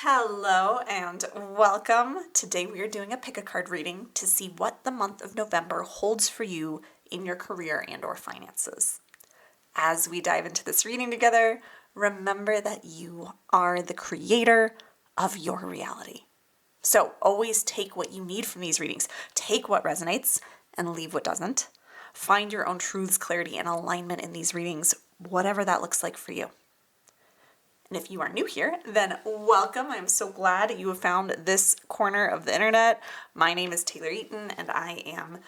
Hello and welcome. Today we are doing a pick a card reading to see what the month of November holds for you in your career and or finances. As we dive into this reading together, remember that you are the creator of your reality. So always take what you need from these readings. Take what resonates and leave what doesn't. Find your own truths, clarity, and alignment in these readings, whatever that looks like for you. And if you are new here, then welcome. I'm so glad you have found this corner of the internet. My name is Taylor Eaton, and I am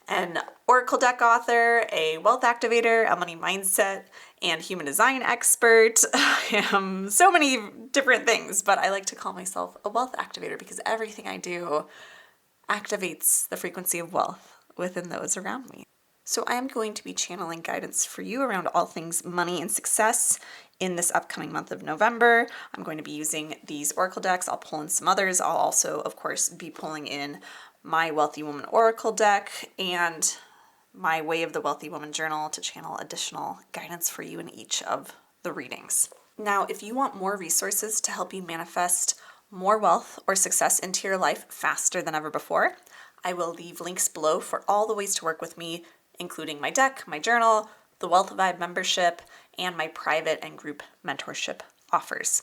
an Oracle deck author, a wealth activator, a money mindset, and human design expert. I am so many different things, but I like to call myself a wealth activator because everything I do activates the frequency of wealth within those around me. So I am going to be channeling guidance for you around all things money and success in this upcoming month of November. I'm going to be using these Oracle decks. I'll pull in some others. I'll also, of course, be pulling in my Wealthy Woman Oracle deck and my Way of the Wealthy Woman journal to channel additional guidance for you in each of the readings. Now, if you want more resources to help you manifest more wealth or success into your life faster than ever before, I will leave links below for all the ways to work with me, including my deck, my journal, the Wealth Vibe membership, and my private and group mentorship offers.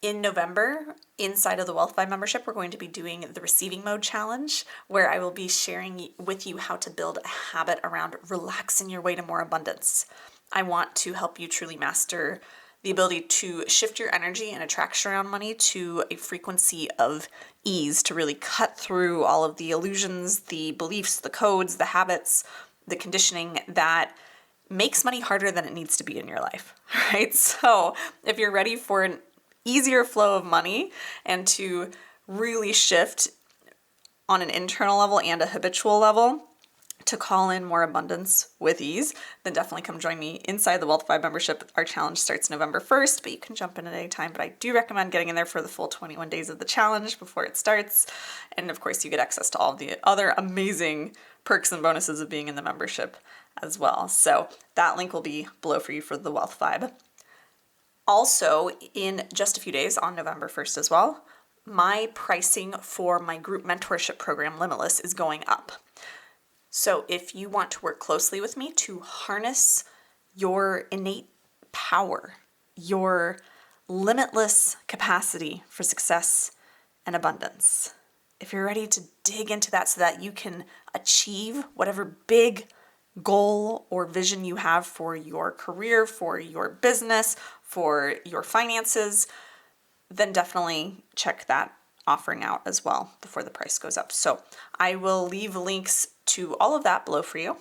In November, inside of the Wealth Vibe membership, we're going to be doing the Receiving Mode Challenge, where I will be sharing with you how to build a habit around relaxing your way to more abundance. I want to help you truly master the ability to shift your energy and attraction around money to a frequency of ease, to really cut through all of the illusions, the beliefs, the codes, the habits, the conditioning that makes money harder than it needs to be in your life, right? So if you're ready for an easier flow of money and to really shift on an internal level and a habitual level to call in more abundance with ease, then definitely come join me inside the Wealth Vibe membership. Our challenge starts November 1st, but you can jump in at any time. But I do recommend getting in there for the full 21 days of the challenge before it starts. And of course, you get access to all of the other amazing perks and bonuses of being in the membership as well. So that link will be below for you for the Wealth Vibe. Also, in just a few days on November 1st as well, my pricing for my group mentorship program, Limitless, is going up. So if you want to work closely with me to harness your innate power, your limitless capacity for success and abundance, if you're ready to dig into that so that you can achieve whatever big goal or vision you have for your career, for your business, for your finances, then definitely check that offering out as well before the price goes up. So I will leave links to all of that below for you.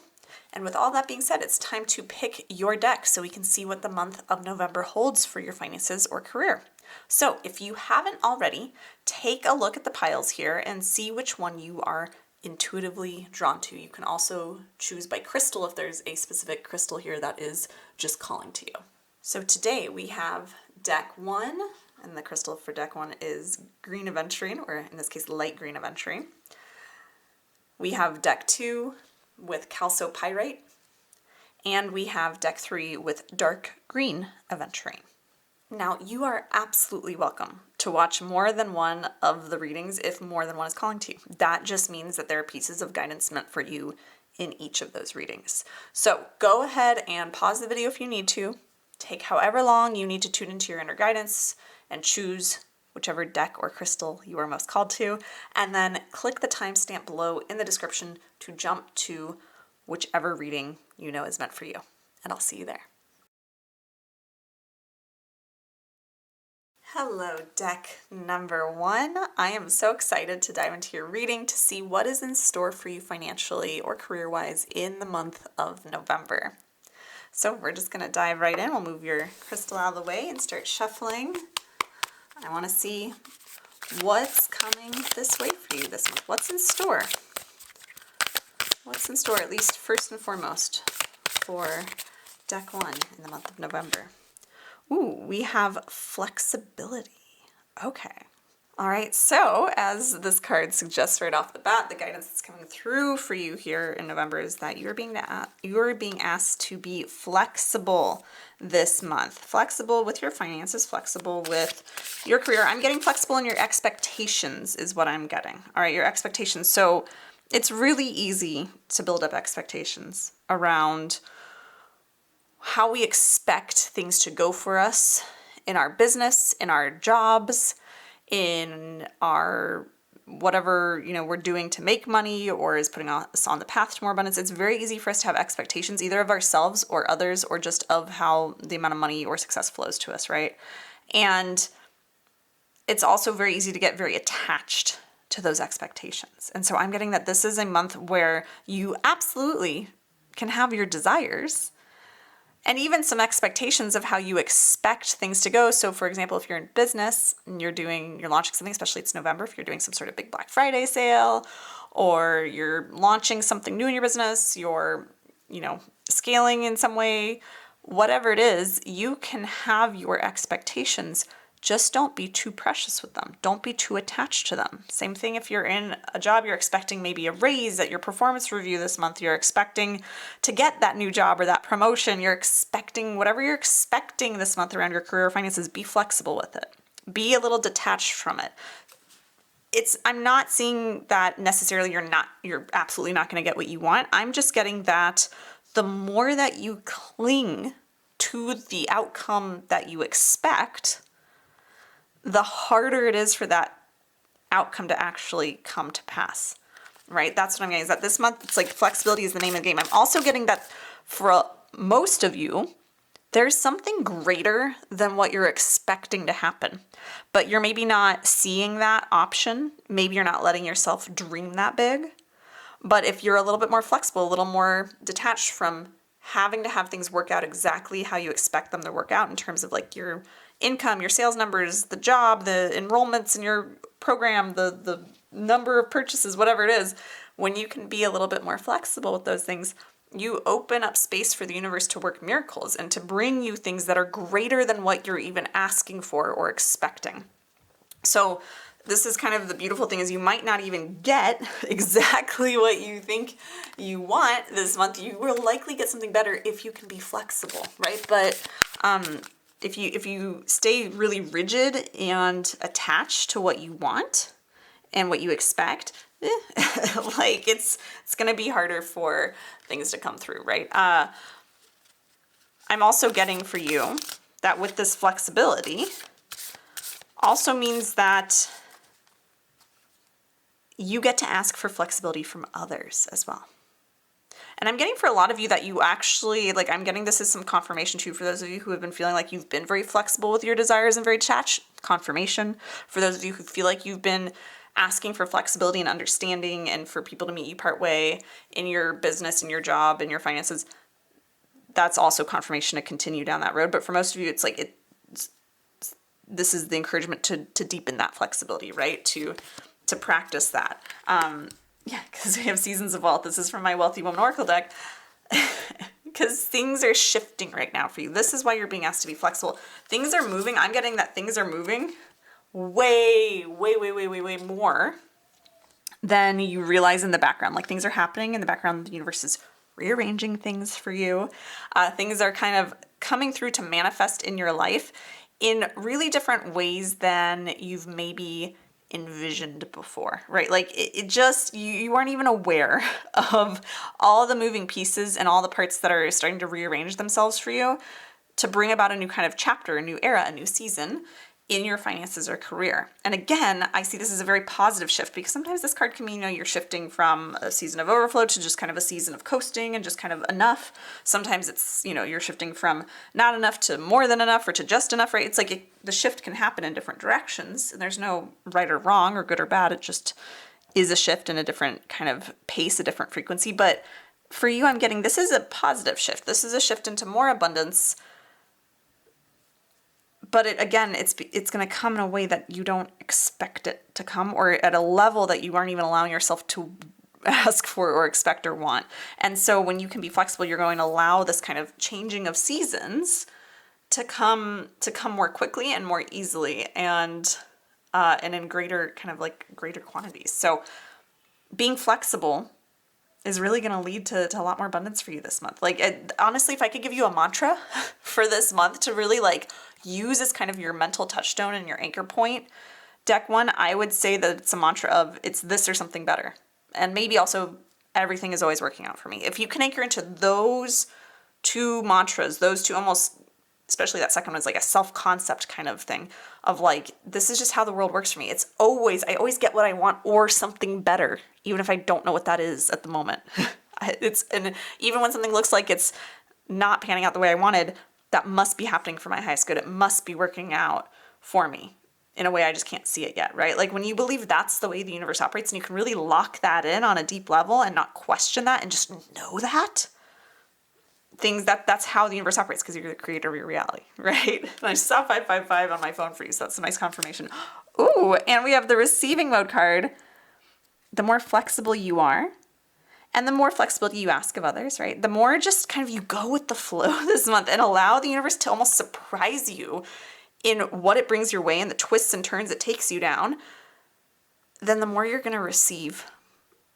And with all that being said, it's time to pick your deck so we can see what the month of November holds for your finances or career. So if you haven't already, take a look at the piles here and see which one you are intuitively drawn to. You can also choose by crystal if there's a specific crystal here that is just calling to you. So today we have deck 1, and the crystal for deck 1 is green aventurine, or in this case light green aventurine. We have deck 2 with chalcopyrite, and we have deck 3 with dark green aventurine. Now, you are absolutely welcome to watch more than one of the readings if more than one is calling to you. That just means that there are pieces of guidance meant for you in each of those readings. So go ahead and pause the video if you need to. Take however long you need to tune into your inner guidance and choose whichever deck or crystal you are most called to, and then click the timestamp below in the description to jump to whichever reading you know is meant for you. And I'll see you there. Hello, deck number 1. I am so excited to dive into your reading to see what is in store for you financially or career-wise in the month of November. So we're just going to dive right in. We'll move your crystal out of the way and start shuffling. I want to see what's coming this way for you this month. What's in store? What's in store, at least first and foremost, for deck 1 in the month of November? Ooh, we have flexibility. Okay. All right, so as this card suggests right off the bat, the guidance that's coming through for you here in November is that you're being asked to be flexible this month. Flexible with your finances, flexible with your career. I'm getting flexible in your expectations is what I'm getting. All right, your expectations. So it's really easy to build up expectations around how we expect things to go for us in our business, in our jobs, in our whatever, we're doing to make money or is putting us on the path to more abundance. It's very easy for us to have expectations either of ourselves or others or just of how the amount of money or success flows to us, right? And it's also very easy to get very attached to those expectations. And so I'm getting that this is a month where you absolutely can have your desires and even some expectations of how you expect things to go. So for example, if you're in business and you're launching something, especially it's November, if you're doing some sort of big Black Friday sale, or you're launching something new in your business, you're, scaling in some way, whatever it is, you can have your expectations. Just don't be too precious with them. Don't be too attached to them. Same thing if you're in a job, you're expecting maybe a raise at your performance review this month. You're expecting to get that new job or that promotion. You're expecting whatever you're expecting this month around your career or finances, be flexible with it. Be a little detached from it. I'm not seeing that necessarily you're absolutely not going to get what you want. I'm just getting that the more that you cling to the outcome that you expect, the harder it is for that outcome to actually come to pass, right? That's what I'm getting, is that this month, it's like flexibility is the name of the game. I'm also getting that for most of you, there's something greater than what you're expecting to happen, but you're maybe not seeing that option. Maybe you're not letting yourself dream that big. But if you're a little bit more flexible, a little more detached from having to have things work out exactly how you expect them to work out in terms of like your income, your sales numbers, the job, the enrollments in your program, the number of purchases, whatever it is, when you can be a little bit more flexible with those things, you open up space for the universe to work miracles and to bring you things that are greater than what you're even asking for or expecting. So this is kind of the beautiful thing, is you might not even get exactly what you think you want this month. You will likely get something better if you can be flexible, right? But if you stay really rigid and attached to what you want and what you expect, like it's going to be harder for things to come through, right? I'm also getting for you that with this flexibility also means that you get to ask for flexibility from others as well. And I'm getting for a lot of you that you actually, I'm getting this as some confirmation too, for those of you who have been feeling like you've been very flexible with your desires and very detached, confirmation. For those of you who feel like you've been asking for flexibility and understanding and for people to meet you part way in your business, in your job, in your finances, that's also confirmation to continue down that road. But for most of you, it's like this is the encouragement to deepen that flexibility, right? To practice that. Because we have Seasons of Wealth. This is from my Wealthy Woman Oracle deck. Because things are shifting right now for you. This is why you're being asked to be flexible. Things are moving. I'm getting that things are moving way more than you realize in the background. Like things are happening in the background. The universe is rearranging things for you. Things are kind of coming through to manifest in your life in really different ways than you've maybe envisioned before, right? Like it just, you aren't even aware of all the moving pieces and all the parts that are starting to rearrange themselves for you to bring about a new kind of chapter, a new era, a new season in your finances or career. And again, I see this as a very positive shift, because sometimes this card can mean, you're shifting from a season of overflow to just kind of a season of coasting and just kind of enough. Sometimes it's, you're shifting from not enough to more than enough or to just enough, right? It's like the shift can happen in different directions, and there's no right or wrong or good or bad. It just is a shift in a different kind of pace, a different frequency. But for you, I'm getting this is a positive shift. This is a shift into more abundance. But it's going to come in a way that you don't expect it to come, or at a level that you aren't even allowing yourself to ask for or expect or want. And so when you can be flexible, you're going to allow this kind of changing of seasons to come more quickly and more easily. And and in greater quantities. So being flexible is really going to lead to a lot more abundance for you this month. Honestly, if I could give you a mantra for this month to really use as kind of your mental touchstone and your anchor point, deck one, I would say that it's a mantra of it's this or something better. And maybe also everything is always working out for me. If you can anchor into those two mantras, those two almost, especially that second one is like a self-concept kind of thing of this is just how the world works for me. I always get what I want or something better, even if I don't know what that is at the moment. And even when something looks like it's not panning out the way I wanted, that must be happening for my highest good. It must be working out for me in a way I just can't see it yet, right? When you believe that's the way the universe operates and you can really lock that in on a deep level and not question that and just know that, that's how the universe operates because you're the creator of your reality, right? And I saw 555 on my phone for you, so that's a nice confirmation. Ooh, and we have the receiving mode card. The more flexible you are, and the more flexibility you ask of others, right? The more just kind of you go with the flow this month and allow the universe to almost surprise you in what it brings your way and the twists and turns it takes you down, then the more you're going to receive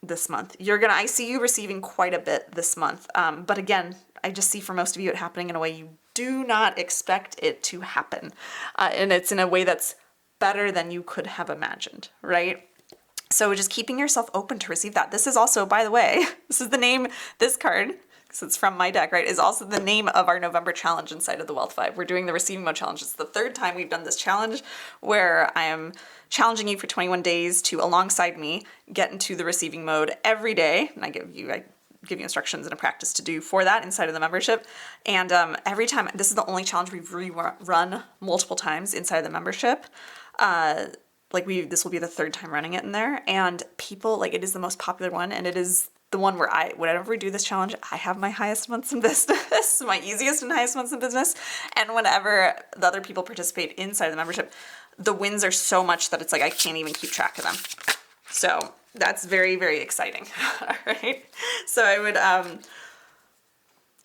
this month. I see you receiving quite a bit this month. But again, I just see for most of you it happening in a way you do not expect it to happen. And it's in a way that's better than you could have imagined, right? So just keeping yourself open to receive that. This is also, by the way, this card, because it's from my deck, right, is also the name of our November challenge inside of the Wealth Vibe. We're doing the Receiving Mode Challenge. It's the third time we've done this challenge where I am challenging you for 21 days to, alongside me, get into the receiving mode every day. And I give you instructions and a practice to do for that inside of the membership. And every time, this is the only challenge we've run multiple times inside the membership. This will be the third time running it in there. And people, it is the most popular one. And it is the one where whenever we do this challenge, I have my highest months in business, my easiest and highest months in business. And whenever the other people participate inside the membership, the wins are so much that it's I can't even keep track of them. So that's very, very exciting. All right. So I would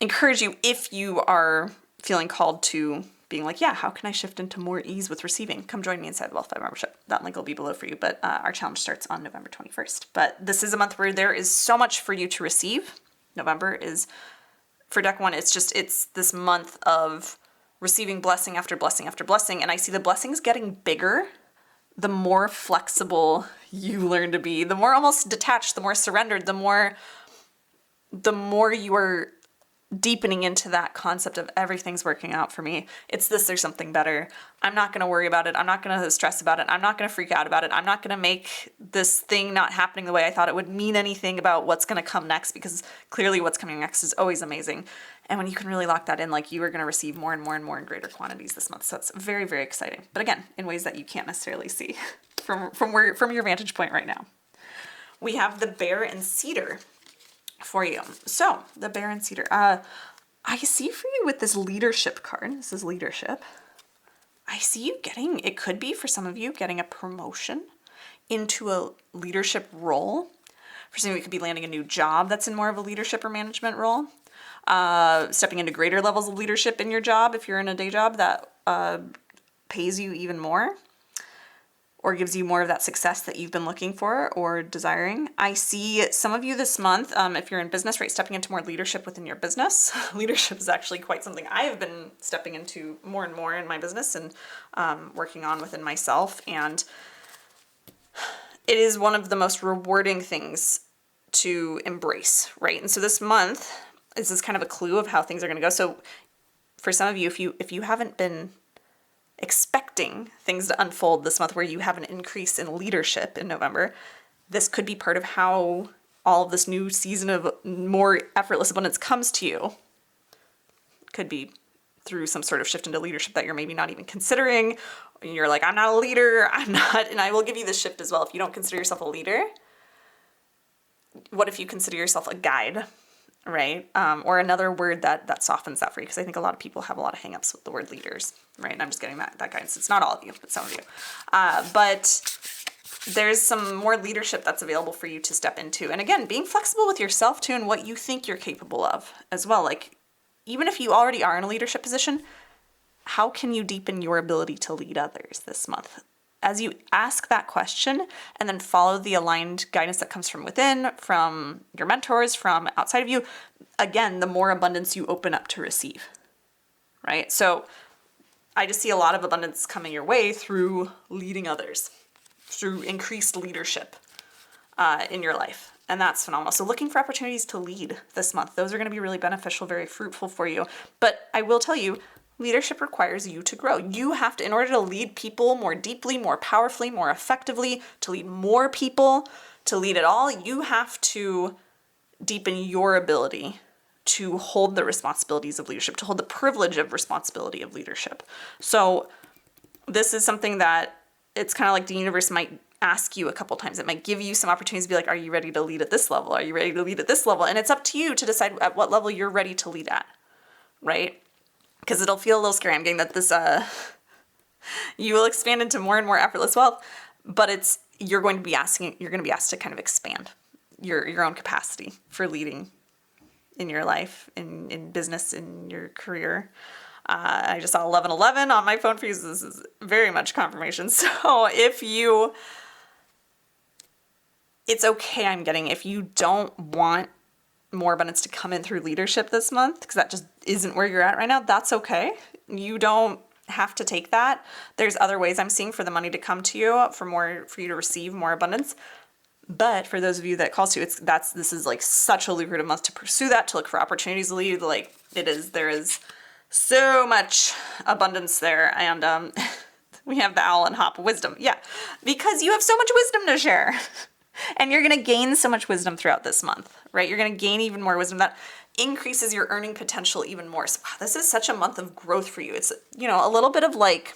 encourage you, if you are feeling called to being how can I shift into more ease with receiving? Come join me inside the Wealth Vibe membership. That link will be below for you, but our challenge starts on November 21st. But this is a month where there is so much for you to receive. November is, for deck one, it's this month of receiving blessing after blessing after blessing. And I see the blessings getting bigger the more flexible you learn to be, the more almost detached, the more surrendered, the more you are deepening into that concept of everything's working out for me. It's this or something better. I'm not going to worry about it. I'm not going to stress about it. I'm not going to freak out about it. I'm not going to make this thing not happening the way I thought it would mean anything about what's going to come next, because clearly what's coming next is always amazing. And when you can really lock that in, you are going to receive more and more and more in greater quantities this month. So it's very, very exciting. But again, in ways that you can't necessarily see from your vantage point right now. We have the Bear and Cedar for you. So the Bear and Cedar. I see for you with this leadership card. This is leadership. I see you it could be for some of you, getting a promotion into a leadership role. For some of you, it could be landing a new job that's in more of a leadership or management role. Stepping into greater levels of leadership in your job if you're in a day job that pays you even more, or gives you more of that success that you've been looking for or desiring. I see some of you this month, if you're in business, right, stepping into more leadership within your business. Leadership is actually quite something I have been stepping into more and more in my business and working on within myself. And it is one of the most rewarding things to embrace, right? And so this month is this kind of a clue of how things are going to go. So for some of you, if you haven't been expecting things to unfold this month where you have an increase in leadership in November, this could be part of how all of this new season of more effortless abundance comes to you. Could be through some sort of shift into leadership that you're maybe not even considering. You're I'm not a leader, and I will give you this shift as well. If you don't consider yourself a leader, what if you consider yourself a guide? Right? Or another word that softens that for you, because I think a lot of people have a lot of hangups with the word leaders, right? And I'm just getting that guidance. It's not all of you, but some of you. But there's some more leadership that's available for you to step into. And again, being flexible with yourself too, and what you think you're capable of as well. Even if you already are in a leadership position, how can you deepen your ability to lead others this month? as you ask that question and then follow the aligned guidance that comes from within, from your mentors, from outside of you, again, the more abundance you open up to receive, right? So I just see a lot of abundance coming your way through leading others, through increased leadership in your life. And that's phenomenal. So looking for opportunities to lead this month. Those are going to be really beneficial, very fruitful for you. But I will tell you, leadership requires you to grow. You have to, in order to lead people more deeply, more powerfully, more effectively, to lead more people, to lead it all, you have to deepen your ability to hold the responsibilities of leadership, to hold the privilege of responsibility of leadership. So this is something that it's kind of like the universe might ask you a couple times. It might give you some opportunities to be like, are you ready to lead at this level? Are you ready to lead at this level? And it's up to you to decide at what level you're ready to lead at, right? Because it'll feel a little scary. I'm getting that this, you will expand into more and more effortless wealth, but you're going to be asked to kind of expand your own capacity for leading in your life, in business, in your career. I just saw 1111 on my phone for you. So this is very much confirmation. So it's okay, I'm getting, if you don't want more abundance to come in through leadership this month, because that just isn't where you're at right now, that's okay. You don't have to take that. There's other ways I'm seeing for the money to come to you, for you to receive more abundance. But for those of you that calls to, this is like such a lucrative month to pursue that, to look for opportunities to lead. Like there is so much abundance there. And we have the owl and hop of wisdom. Yeah, because you have so much wisdom to share. And you're going to gain so much wisdom throughout this month, right? You're going to gain even more wisdom that increases your earning potential even more. So wow, this is such a month of growth for you. It's, a little bit of like,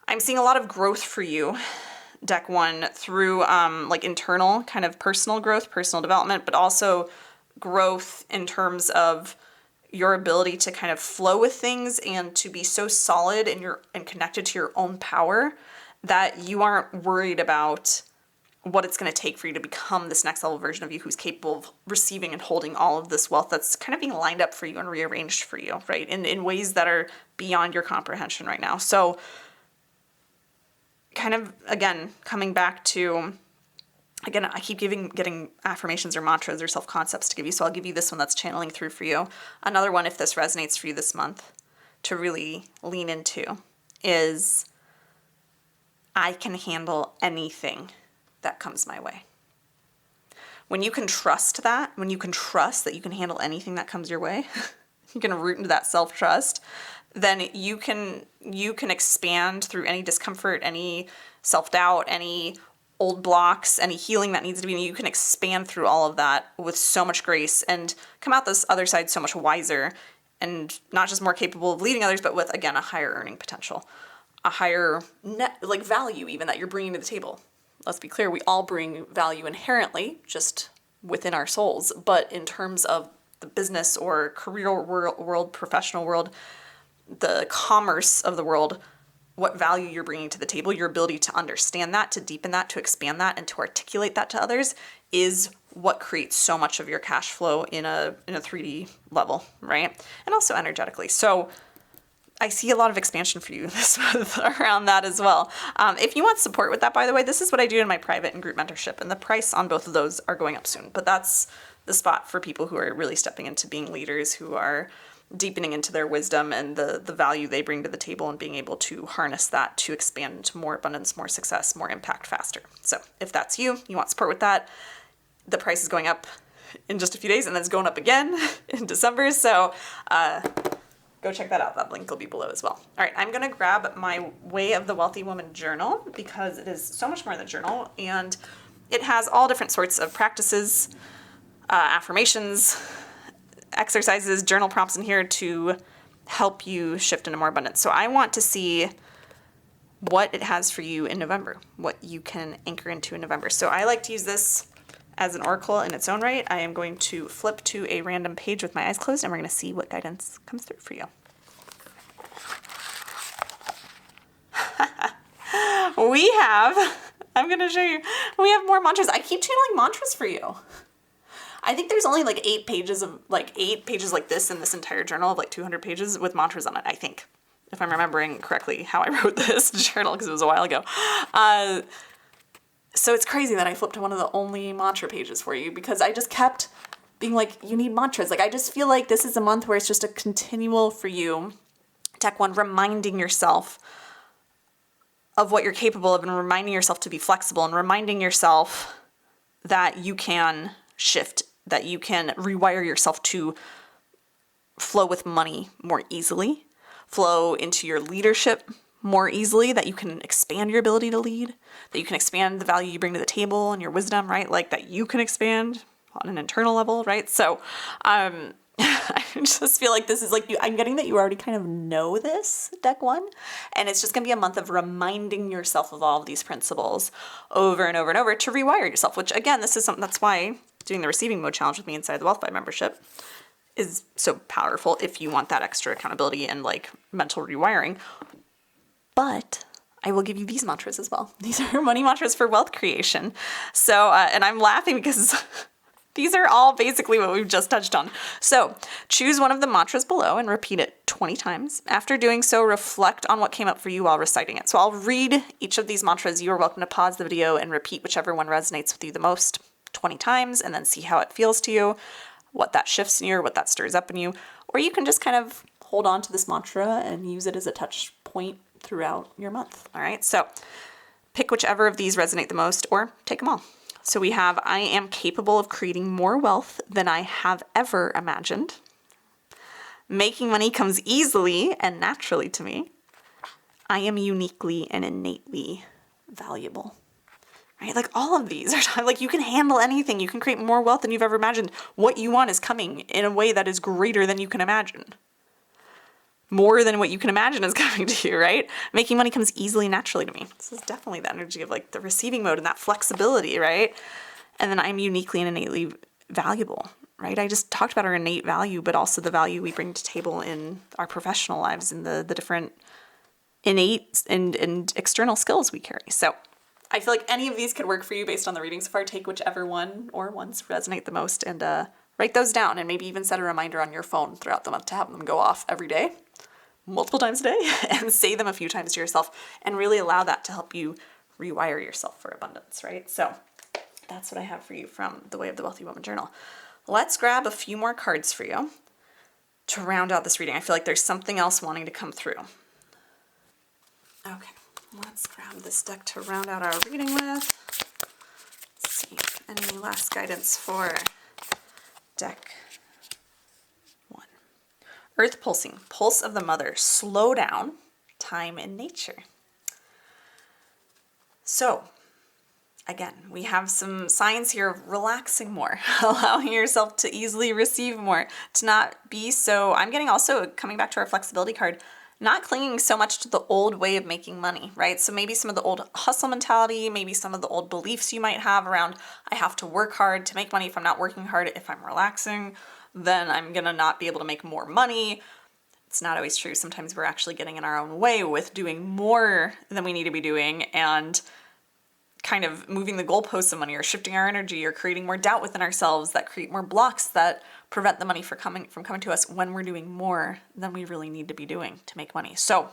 I'm seeing a lot of growth for you, deck one, through like internal kind of personal growth, personal development, but also growth in terms of your ability to kind of flow with things and to be so solid and connected to your own power that you aren't worried about what it's going to take for you to become this next level version of you who's capable of receiving and holding all of this wealth that's kind of being lined up for you and rearranged for you, right? In ways that are beyond your comprehension right now. So kind of, again, coming back to, again, I keep getting affirmations or mantras or self-concepts to give you. So I'll give you this one that's channeling through for you. Another one, if this resonates for you this month, to really lean into is, I can handle anything that comes my way. When you can trust that, when you can trust that you can handle anything that comes your way, you can root into that self-trust, then you can expand through any discomfort, any self-doubt, any old blocks, any healing that needs to be, and you can expand through all of that with so much grace and come out this other side so much wiser and not just more capable of leading others, but with, again, a higher earning potential, a higher net, like value even that you're bringing to the table. Let's be clear, we all bring value inherently, just within our souls. But in terms of the business or career world, professional world, the commerce of the world, what value you're bringing to the table, your ability to understand that, to deepen that, to expand that, and to articulate that to others is what creates so much of your cash flow in a 3D level, right? And also energetically. So I see a lot of expansion for you this month around that as well. If you want support with that, by the way, this is what I do in my private and group mentorship, and the price on both of those are going up soon. But that's the spot for people who are really stepping into being leaders, who are deepening into their wisdom and the value they bring to the table and being able to harness that to expand into more abundance, more success, more impact faster. So if that's you want support with that, the price is going up in just a few days and then it's going up again in December. So go check that out. That link will be below as well. All right, I'm going to grab my Way of the Wealthy Woman journal because it is so much more than a journal, and it has all different sorts of practices, affirmations, exercises, journal prompts in here to help you shift into more abundance. So I want to see what it has for you in November, what you can anchor into in November. So I like to use this as an oracle in its own right. I am going to flip to a random page with my eyes closed, and we're going to see what guidance comes through for you. I'm going to show you, we have more mantras. I keep channeling mantras for you. I think there's only like 8 pages like this in this entire journal of like 200 pages with mantras on it, I think. if I'm remembering correctly how I wrote this journal, because it was a while ago. So it's crazy that I flipped to one of the only mantra pages for you, because I just kept being like, you need mantras. Like, I just feel like this is a month where it's just a continual for you, Deck 1, reminding yourself of what you're capable of, and reminding yourself to be flexible, and reminding yourself that you can shift, that you can rewire yourself to flow with money more easily, flow into your leadership more easily, that you can expand your ability to lead, that you can expand the value you bring to the table and your wisdom, right? Like that you can expand on an internal level, right? So I just feel like this is like, I'm getting that you already kind of know this, Deck 1, and it's just going to be a month of reminding yourself of all of these principles over and over and over to rewire yourself, which again, this is something, that's why doing the receiving mode challenge with me inside the Wealth Vibe membership is so powerful if you want that extra accountability and like mental rewiring. But I will give you these mantras as well. These are money mantras for wealth creation. So, and I'm laughing because these are all basically what we've just touched on. So choose one of the mantras below and repeat it 20 times. After doing so, reflect on what came up for you while reciting it. So I'll read each of these mantras. You are welcome to pause the video and repeat whichever one resonates with you the most 20 times, and then see how it feels to you, what that shifts in you, or what that stirs up in you. Or you can just kind of hold on to this mantra and use it as a touch point throughout your month. All right, so pick whichever of these resonate the most, or take them all. So we have, I am capable of creating more wealth than I have ever imagined. Making money comes easily and naturally to me. I am uniquely and innately valuable. Right? Like all of these are like, you can handle anything. You can create more wealth than you've ever imagined. What you want is coming in a way that is greater than you can imagine. More than what you can imagine is coming to you, right? Making money comes easily, naturally to me. This is definitely the energy of like the receiving mode and that flexibility, right? And then I'm uniquely and innately valuable, right? I just talked about our innate value, but also the value we bring to table in our professional lives and the different innate and external skills we carry. So I feel like any of these could work for you based on the reading so far. Take whichever one or ones resonate the most and write those down, and maybe even set a reminder on your phone throughout the month to have them go off every day, multiple times a day, and say them a few times to yourself, and really allow that to help you rewire yourself for abundance, right? So that's what I have for you from the Way of the Wealthy Woman Journal. Let's grab a few more cards for you to round out this reading. I feel like there's something else wanting to come through. Okay, let's grab this deck to round out our reading with. Let's see, any last guidance for Deck 1. Earth pulsing, pulse of the mother, slow down, time in nature. So, again, we have some signs here of relaxing more, allowing yourself to easily receive more, to not be so, I'm getting also, coming back to our flexibility card, not clinging so much to the old way of making money, right? So maybe some of the old hustle mentality, maybe some of the old beliefs you might have around, I have to work hard to make money. If I'm not working hard, if I'm relaxing, then I'm gonna not be able to make more money. It's not always true. Sometimes we're actually getting in our own way with doing more than we need to be doing, and kind of moving the goalposts of money, or shifting our energy, or creating more doubt within ourselves that create more blocks that prevent the money from coming to us when we're doing more than we really need to be doing to make money. So,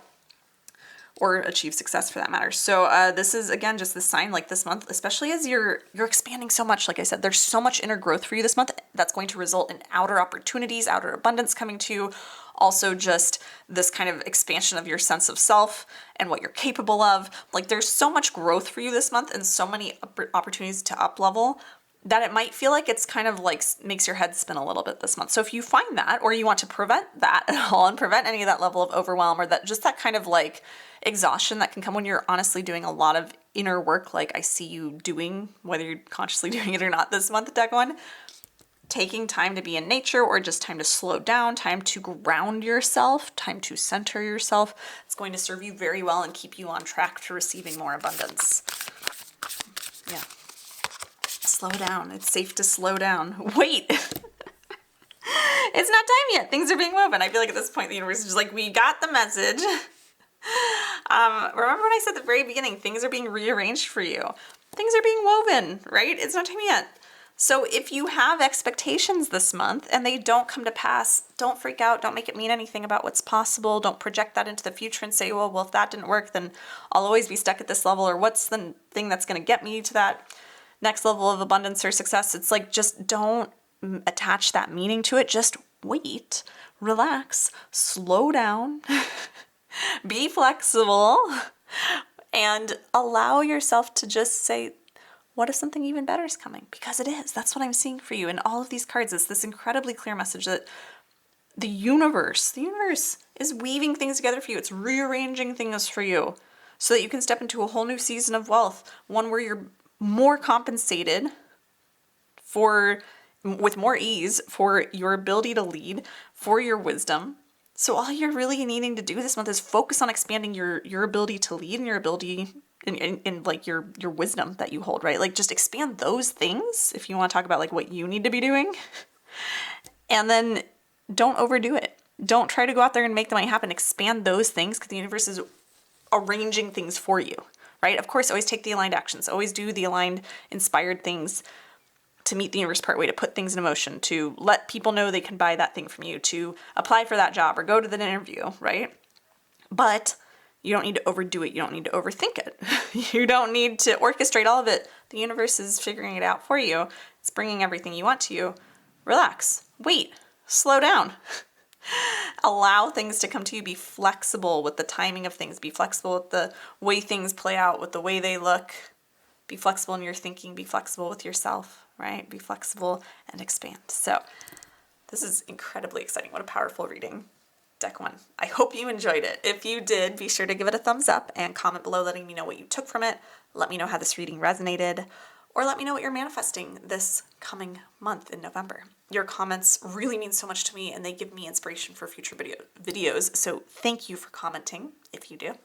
or achieve success for that matter. So this is, again, just this sign, like this month, especially as you're expanding so much. Like I said, there's so much inner growth for you this month that's going to result in outer opportunities, outer abundance coming to you. Also just this kind of expansion of your sense of self and what you're capable of. Like there's so much growth for you this month and so many opportunities to up level that it might feel like it's kind of like makes your head spin a little bit this month. So if you find that, or you want to prevent that at all and prevent any of that level of overwhelm, or that just that kind of like exhaustion that can come when you're honestly doing a lot of inner work, like I see you doing, whether you're consciously doing it or not this month, Deck 1, taking time to be in nature, or just time to slow down, time to ground yourself, time to center yourself, it's going to serve you very well and keep you on track to receiving more abundance. Yeah. Slow down. It's safe to slow down. Wait. It's not time yet. Things are being woven. I feel like at this point the universe is just like, we got the message. Remember when I said at the very beginning, things are being rearranged for you. Things are being woven, right? It's not time yet. So if you have expectations this month and they don't come to pass, don't freak out. Don't make it mean anything about what's possible. Don't project that into the future and say, well, if that didn't work, then I'll always be stuck at this level, or what's the thing that's going to get me to that next level of abundance or success. It's like, just don't attach that meaning to it. Just wait, relax, slow down, be flexible, and allow yourself to just say, what if something even better is coming? Because it is. That's what I'm seeing for you in all of these cards. It's this incredibly clear message that the universe is weaving things together for you. It's rearranging things for you so that you can step into a whole new season of wealth, one where you're more compensated with more ease for your ability to lead, for your wisdom. So all you're really needing to do this month is focus on expanding your ability to lead and your ability in like your wisdom that you hold, right? Like, just expand those things if you want to talk about like what you need to be doing. And then don't overdo it. Don't try to go out there and make the money happen. Expand those things because the universe is arranging things for you, right? Of course, always take the aligned actions. Always do the aligned, inspired things to meet the universe part way, to put things in motion, to let people know they can buy that thing from you, to apply for that job or go to the interview, right? But you don't need to overdo it. You don't need to overthink it. You don't need to orchestrate all of it. The universe is figuring it out for you. It's bringing everything you want to you. Relax. Wait. Slow down. Allow things to come to you. Be flexible with the timing of things. Be flexible with the way things play out, with the way they look. Be flexible in your thinking. Be flexible with yourself, right? Be flexible and expand. So this is incredibly exciting. What a powerful reading. Deck 1. I hope you enjoyed it. If you did, be sure to give it a thumbs up and comment below letting me know what you took from it. Let me know how this reading resonated, or let me know what you're manifesting this coming month in November. Your comments really mean so much to me, and they give me inspiration for future videos, so thank you for commenting if you do.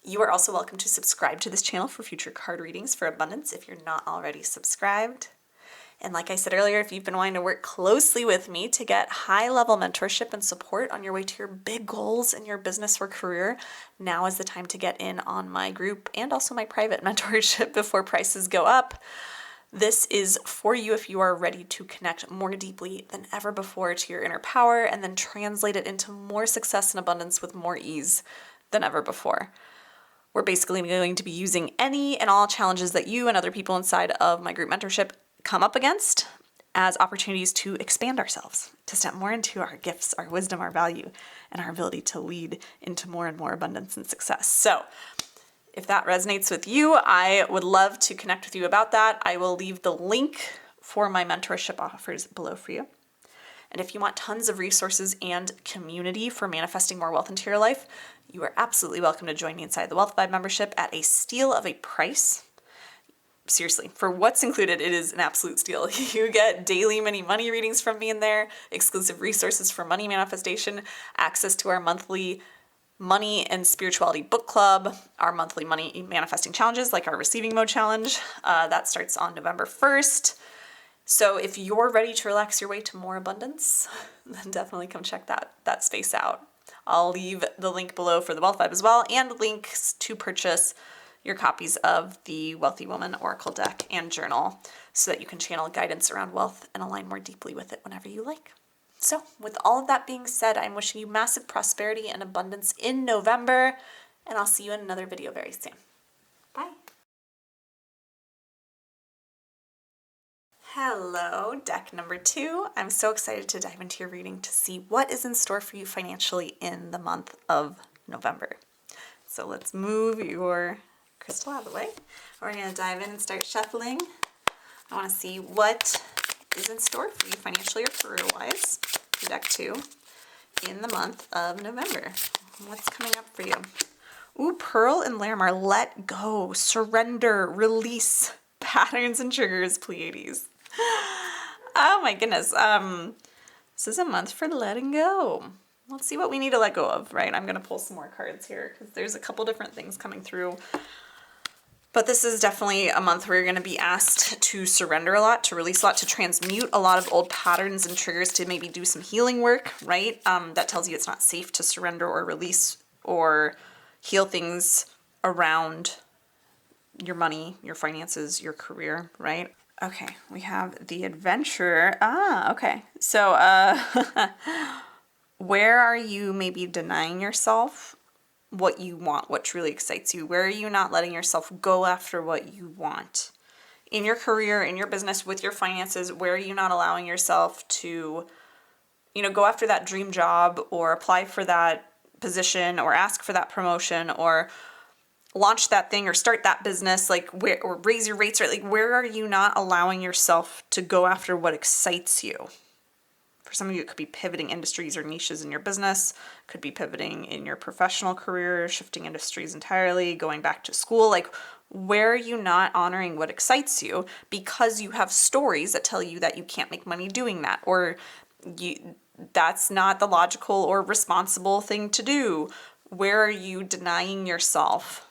You are also welcome to subscribe to this channel for future card readings for abundance if you're not already subscribed. And like I said earlier, if you've been wanting to work closely with me to get high-level mentorship and support on your way to your big goals in your business or career, now is the time to get in on my group and also my private mentorship before prices go up. This is for you if you are ready to connect more deeply than ever before to your inner power and then translate it into more success and abundance with more ease than ever before. We're basically going to be using any and all challenges that you and other people inside of my group mentorship come up against as opportunities to expand ourselves, to step more into our gifts, our wisdom, our value, and our ability to lead into more and more abundance and success. So if that resonates with you, I would love to connect with you about that. I will leave the link for my mentorship offers below for you. And if you want tons of resources and community for manifesting more wealth into your life, you are absolutely welcome to join me inside the Wealth Vibe membership at a steal of a price. Seriously, for what's included, it is an absolute steal. You get daily mini money readings from me in there, exclusive resources for money manifestation, access to our monthly money and spirituality book club, our monthly money manifesting challenges like our receiving mode challenge. That starts on November 1st. So if you're ready to relax your way to more abundance, then definitely come check that space out. I'll leave the link below for the Wealth Vibe as well, and links to purchase your copies of the Wealthy Woman Oracle deck and journal so that you can channel guidance around wealth and align more deeply with it whenever you like. So with all of that being said, I'm wishing you massive prosperity and abundance in November, and I'll see you in another video very soon. Bye. Hello, deck number 2. I'm so excited to dive into your reading to see what is in store for you financially in the month of November. So let's move your crystal out of the way. We're going to dive in and start shuffling. I want to see what is in store for you financially or career-wise for deck 2 in the month of November. What's coming up for you? Ooh, Pearl and Larimar, let go, surrender, release, patterns and triggers, Pleiades. Oh my goodness. This is a month for letting go. Let's see what we need to let go of, right? I'm going to pull some more cards here because there's a couple different things coming through. But this is definitely a month where you're going to be asked to surrender a lot, to release a lot, to transmute a lot of old patterns and triggers, to maybe do some healing work, right? That tells you it's not safe to surrender or release or heal things around your money, your finances, your career, right? Okay, we have the adventurer. Okay. So, where are you maybe denying yourself what you want, what truly excites you? Where are you not letting yourself go after what you want? In your career, in your business, with your finances, where are you not allowing yourself to, go after that dream job or apply for that position or ask for that promotion or launch that thing or start that business, or raise your rates, right? Like, where are you not allowing yourself to go after what excites you? For some of you, it could be pivoting industries or niches in your business, could be pivoting in your professional career, shifting industries entirely, going back to school. Like, where are you not honoring what excites you because you have stories that tell you that you can't make money doing that, or that's not the logical or responsible thing to do? Where are you denying yourself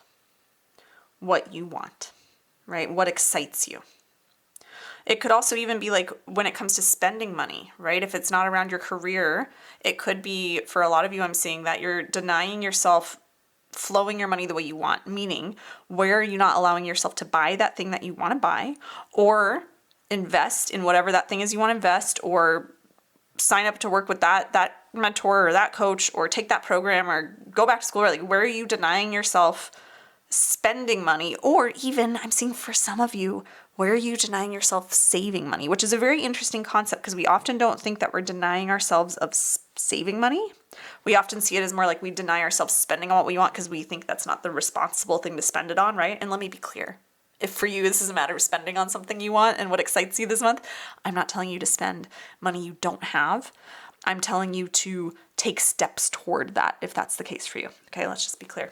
what you want, right? What excites you? It could also even be like when it comes to spending money, right? If it's not around your career, it could be, for a lot of you, I'm seeing that you're denying yourself flowing your money the way you want, meaning where are you not allowing yourself to buy that thing that you want to buy, or invest in whatever that thing is you want to invest, or sign up to work with that mentor or that coach, or take that program or go back to school. Like, where are you denying yourself spending money? Or even, I'm seeing for some of you, where are you denying yourself saving money? Which is a very interesting concept, because we often don't think that we're denying ourselves of saving money. We often see it as more like we deny ourselves spending on what we want because we think that's not the responsible thing to spend it on, right? And let me be clear. If for you this is a matter of spending on something you want and what excites you this month, I'm not telling you to spend money you don't have. I'm telling you to take steps toward that if that's the case for you. Okay, let's just be clear.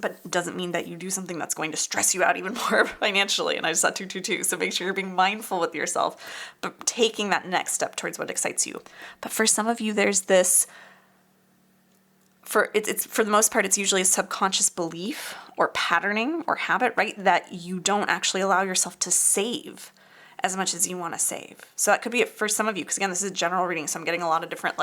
But it doesn't mean that you do something that's going to stress you out even more financially. And I just saw 222. So make sure you're being mindful with yourself, but taking that next step towards what excites you. But for some of you, there's this, for the most part, it's usually a subconscious belief or patterning or habit, right? That you don't actually allow yourself to save as much as you want to save. So that could be it for some of you, because again, this is a general reading, so I'm getting a lot of different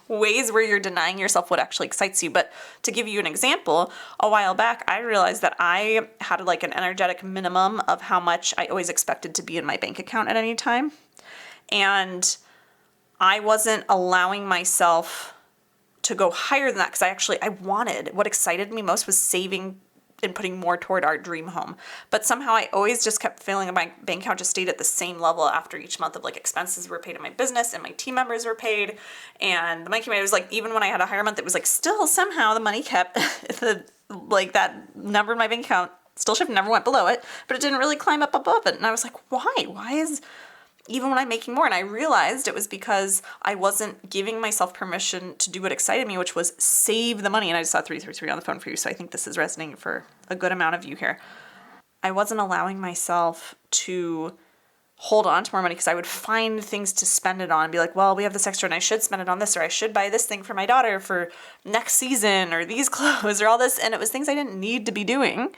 ways where you're denying yourself what actually excites you. But to give you an example, a while back, I realized that I had an energetic minimum of how much I always expected to be in my bank account at any time. And I wasn't allowing myself to go higher than that, because I wanted, what excited me most was saving and putting more toward our dream home. But somehow I always just kept feeling that my bank account just stayed at the same level after each month of expenses were paid in my business and my team members were paid. And the money came out, it was even when I had a higher month, it was still somehow the money kept, that number in my bank account still shifted, never went below it, but it didn't really climb up above it. And I was like, why? Why is, even when I'm making more? And I realized it was because I wasn't giving myself permission to do what excited me, which was save the money. And I just saw 333 on the phone for you, so I think this is resonating for a good amount of you here. I wasn't allowing myself to hold on to more money because I would find things to spend it on and be like, well, we have this extra and I should spend it on this, or I should buy this thing for my daughter for next season, or these clothes, or all this. And it was things I didn't need to be doing.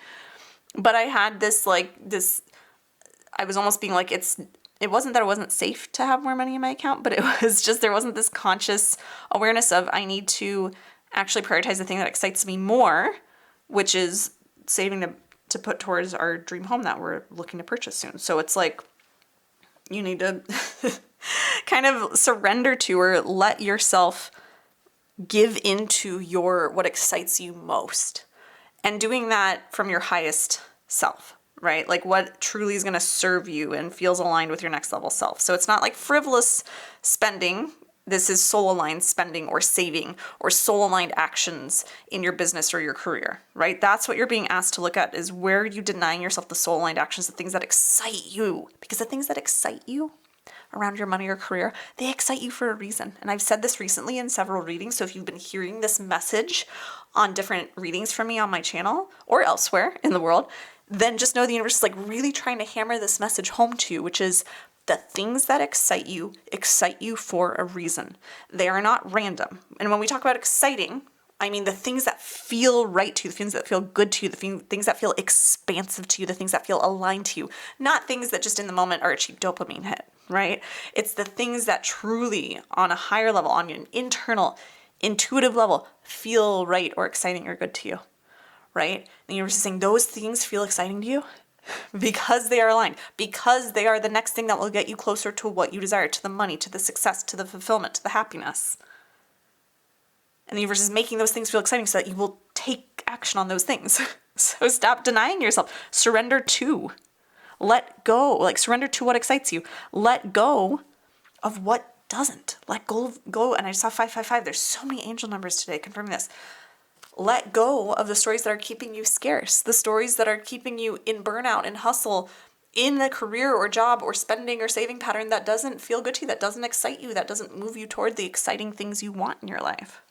But I had this, I was almost being it wasn't that it wasn't safe to have more money in my account, but it was just, there wasn't this conscious awareness of, I need to actually prioritize the thing that excites me more, which is saving to put towards our dream home that we're looking to purchase soon. So it's you need to kind of surrender to, or let yourself give into what excites you most, and doing that from your highest self. Right? What truly is going to serve you and feels aligned with your next level self. So it's not frivolous spending. This is soul-aligned spending or saving or soul-aligned actions in your business or your career, right? That's what you're being asked to look at, is where are you denying yourself the soul-aligned actions, the things that excite you? Because the things that excite you around your money or career, they excite you for a reason. And I've said this recently in several readings. So if you've been hearing this message on different readings from me on my channel or elsewhere in the world, then just know the universe is really trying to hammer this message home to you, which is the things that excite you for a reason. They are not random. And when we talk about exciting, I mean the things that feel right to you, the things that feel good to you, the things that feel expansive to you, the things that feel aligned to you, not things that just in the moment are a cheap dopamine hit, right? It's the things that truly, on a higher level, on an internal, intuitive level, feel right or exciting or good to you. Right? And you're just saying those things feel exciting to you. because they are aligned, because they are the next thing that will get you closer to what you desire, to the money, to the success, to the fulfillment, to the happiness. And the universe is making those things feel exciting so that you will take action on those things. So stop denying yourself. Surrender to. Let go. Like, surrender to what excites you. Let go of what doesn't. Let go. And I just saw 555. There's so many angel numbers today confirming this. Let go of the stories that are keeping you scarce, the stories that are keeping you in burnout and hustle, in a career or job or spending or saving pattern that doesn't feel good to you, that doesn't excite you, that doesn't move you toward the exciting things you want in your life.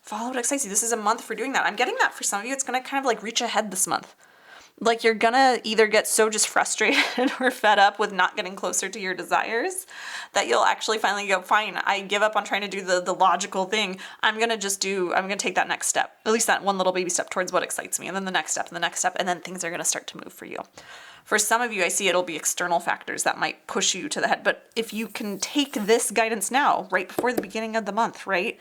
Follow what excites you. This is a month for doing that. I'm getting that for some of you. It's going to kind of like reach ahead this month. Like, you're going to either get so just frustrated or fed up with not getting closer to your desires that you'll actually finally go, fine, I give up on trying to do the logical thing. I'm going to take that next step, at least that one little baby step towards what excites me. And then the next step and the next step. And then things are going to start to move for you. For some of you, I see it'll be external factors that might push you to the head. But if you can take this guidance now, right before the beginning of the month, right?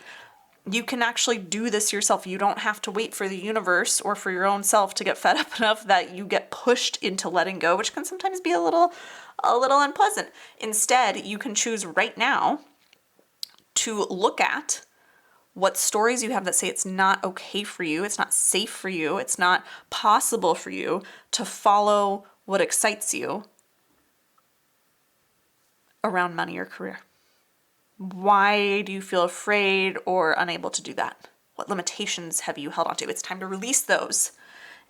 You can actually do this yourself. You don't have to wait for the universe or for your own self to get fed up enough that you get pushed into letting go, which can sometimes be a little unpleasant. Instead, you can choose right now to look at what stories you have that say it's not okay for you, it's not safe for you, it's not possible for you to follow what excites you around money or career. Why do you feel afraid or unable to do that? What limitations have you held onto? It's time to release those.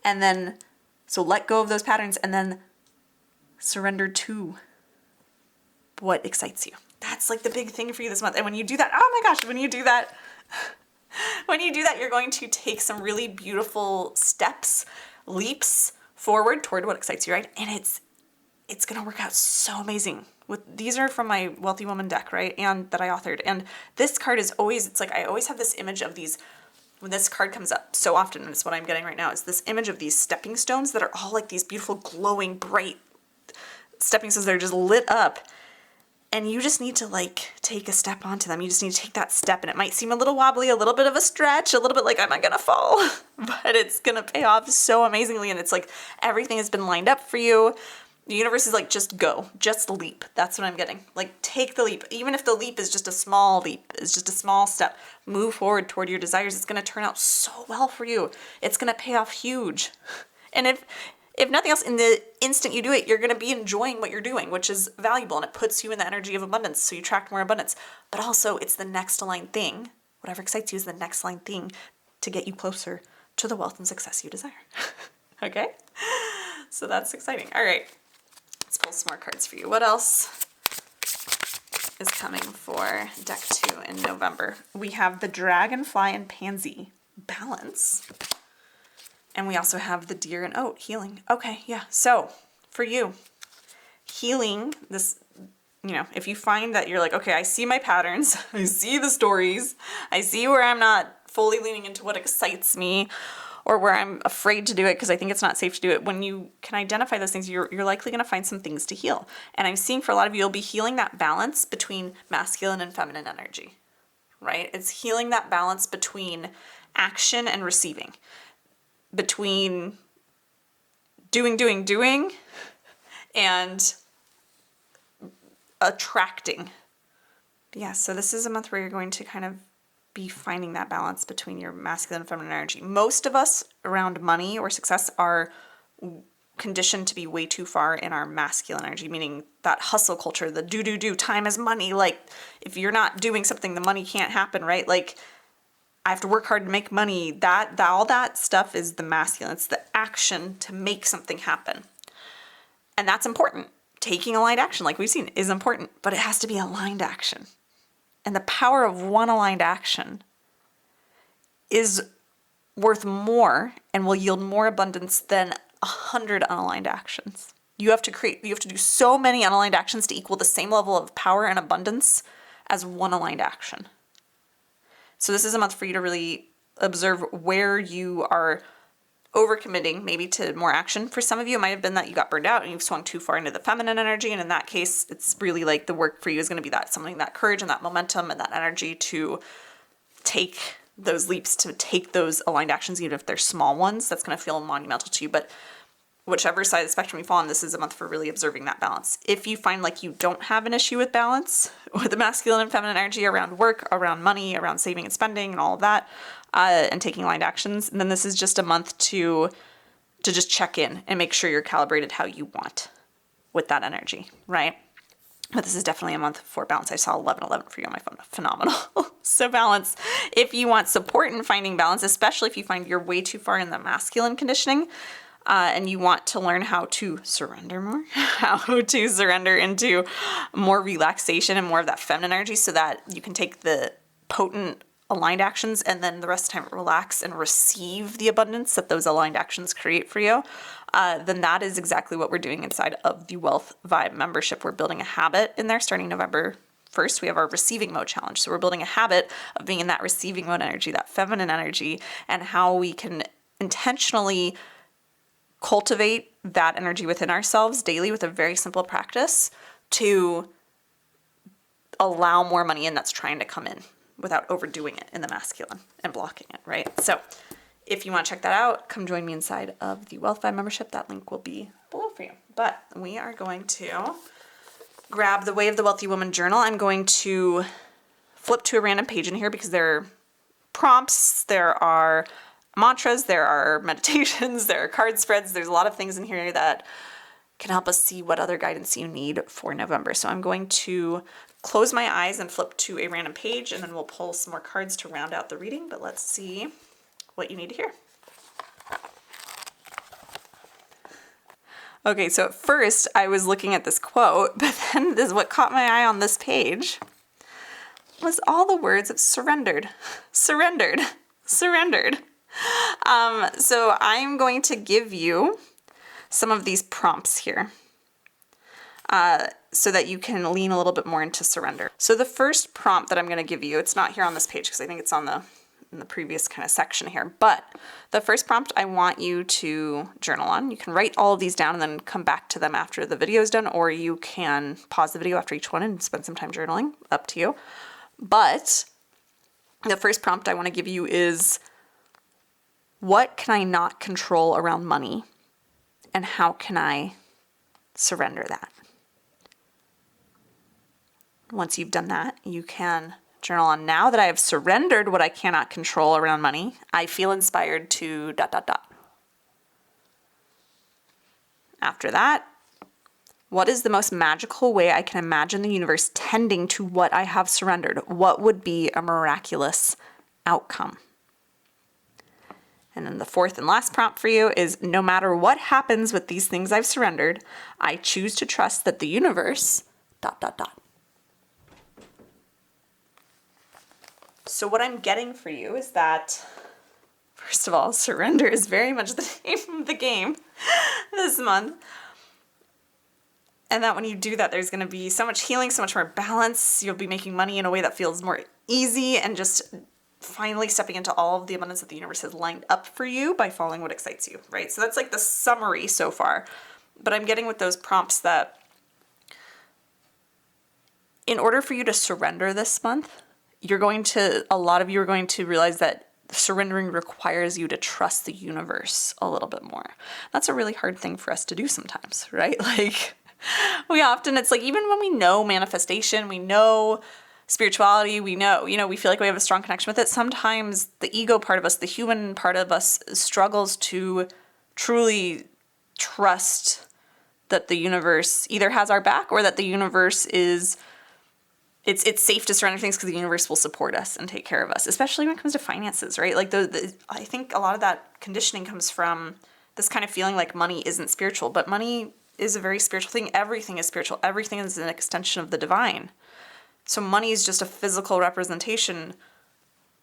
And then, so let go of those patterns and then surrender to what excites you. That's like the big thing for you this month. And when you do that, oh my gosh, when you do that, you're going to take some really beautiful steps, leaps forward toward what excites you, right? And it's going to work out so amazing. These are from my Wealthy Woman deck, right? And that I authored. And this card is always, it's like, I always have this image of these, when this card comes up so often, and it's what I'm getting right now, is this image of these stepping stones that are all like these beautiful, glowing, bright stepping stones that are just lit up. And you just need to like take a step onto them. You just need to take that step. And it might seem a little wobbly, a little bit of a stretch, a little bit like, am I going to fall? But it's going to pay off so amazingly. And it's like everything has been lined up for you. The universe is like, just go, just leap. That's what I'm getting. Like, take the leap. Even if the leap is just a small leap, it's just a small step, move forward toward your desires. It's going to turn out so well for you. It's going to pay off huge. And if nothing else, in the instant you do it, you're going to be enjoying what you're doing, which is valuable. And it puts you in the energy of abundance. So you attract more abundance. But also, it's the next aligned thing. Whatever excites you is the next aligned thing to get you closer to the wealth and success you desire. Okay? So that's exciting. All right. Let's pull some more cards for you. What else is coming for deck 2 in November? We have the Dragonfly and Pansy, balance. And we also have the Deer and Oat, healing. Okay, yeah. So for you, healing, this, if you find that you're like, okay, I see my patterns, I see the stories, I see where I'm not fully leaning into what excites me, or where I'm afraid to do it because I think it's not safe to do it. When you can identify those things, you're likely going to find some things to heal. And I'm seeing for a lot of you, you'll be healing that balance between masculine and feminine energy, right? It's healing that balance between action and receiving, between doing, and attracting. Yeah, so this is a month where you're going to kind of be finding that balance between your masculine and feminine energy. Most of us around money or success are conditioned to be way too far in our masculine energy, meaning that hustle culture, the do, time is money. Like, if you're not doing something, the money can't happen, right? Like, I have to work hard to make money. That all that stuff is the masculine. It's the action to make something happen. And that's important. Taking aligned action, like we've seen, is important, but it has to be aligned action. And the power of one aligned action is worth more and will yield more abundance than 100 unaligned actions. You have to do so many unaligned actions to equal the same level of power and abundance as one aligned action. So this is a month for you to really observe where you are overcommitting maybe to more action. For some of you, it might have been that you got burned out and you've swung too far into the feminine energy. And in that case, it's really like the work for you is going to be that courage and that momentum and that energy to take those leaps, to take those aligned actions, even if they're small ones. That's going to feel monumental to you. But whichever side of the spectrum you fall on, this is a month for really observing that balance. If you find like you don't have an issue with balance, with the masculine and feminine energy around work, around money, around saving and spending and all of that, and taking aligned actions, then this is just a month to just check in and make sure you're calibrated how you want with that energy, right? But this is definitely a month for balance. I saw 1111 for you on my phone. Phenomenal. So balance. If you want support in finding balance, especially if you find you're way too far in the masculine conditioning, and you want to learn how to surrender more, how to surrender into more relaxation and more of that feminine energy so that you can take the potent aligned actions and then the rest of the time relax and receive the abundance that those aligned actions create for you, then that is exactly what we're doing inside of the Wealth Vibe membership. We're building a habit in there starting November 1st. We have our receiving mode challenge. So we're building a habit of being in that receiving mode energy, that feminine energy, and how we can intentionally cultivate that energy within ourselves daily with a very simple practice to allow more money in that's trying to come in without overdoing it in the masculine and blocking it, right? So if you want to check that out, come join me inside of the Wealth Vibe membership. That link will be below for you. But we are going to grab the Way of the Wealthy Woman journal. I'm going to flip to a random page in here because there are prompts, there are mantras, there are meditations, there are card spreads. There's a lot of things in here that can help us see what other guidance you need for November. So I'm going to close my eyes and flip to a random page, and then we'll pull some more cards to round out the reading, but let's see what you need to hear. Okay, so at first I was looking at this quote, but then this, what caught my eye on this page was all the words of surrendered, surrendered, surrendered. So I'm going to give you some of these prompts here so that you can lean a little bit more into surrender. So the first prompt that I'm going to give you, it's not here on this page because I think it's on in the previous kind of section here, but the first prompt I want you to journal on. You can write all of these down and then come back to them after the video is done, or you can pause the video after each one and spend some time journaling, up to you. But the first prompt I want to give you is, what can I not control around money, and how can I surrender that? Once you've done that, you can journal on, now that I have surrendered what I cannot control around money, I feel inspired to ... After that, what is the most magical way I can imagine the universe tending to what I have surrendered? What would be a miraculous outcome? And then the fourth and last prompt for you is, no matter what happens with these things I've surrendered, I choose to trust that the universe ... So what I'm getting for you is that, first of all, surrender is very much the name of the game this month. And that when you do that, there's going to be so much healing, so much more balance. You'll be making money in a way that feels more easy and just finally stepping into all of the abundance that the universe has lined up for you by following what excites you, right? So that's like the summary so far. But I'm getting with those prompts that in order for you to surrender this month, a lot of you are going to realize that surrendering requires you to trust the universe a little bit more. That's a really hard thing for us to do sometimes, right? Like it's like, even when we know manifestation, we know spirituality, we know, we feel like we have a strong connection with it. Sometimes the ego part of us, the human part of us, struggles to truly trust that the universe either has our back or that the universe is, it's safe to surrender things because the universe will support us and take care of us, especially when it comes to finances, right? Like I think a lot of that conditioning comes from this kind of feeling like money isn't spiritual, but money is a very spiritual thing. Everything is spiritual. Everything is an extension of the divine. So money is just a physical representation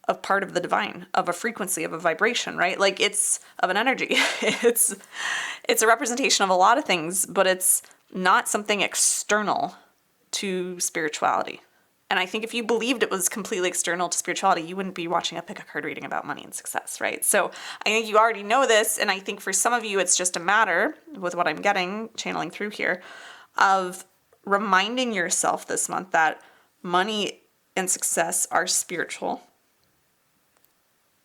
of part of the divine, of a frequency, of a vibration, right? Like it's of an energy. It's a representation of a lot of things, but it's not something external to spirituality. And I think if you believed it was completely external to spirituality, you wouldn't be watching a pick-a-card reading about money and success, right? So I think you already know this, and I think for some of you, it's just a matter, with what I'm getting, channeling through here, of reminding yourself this month that money and success are spiritual.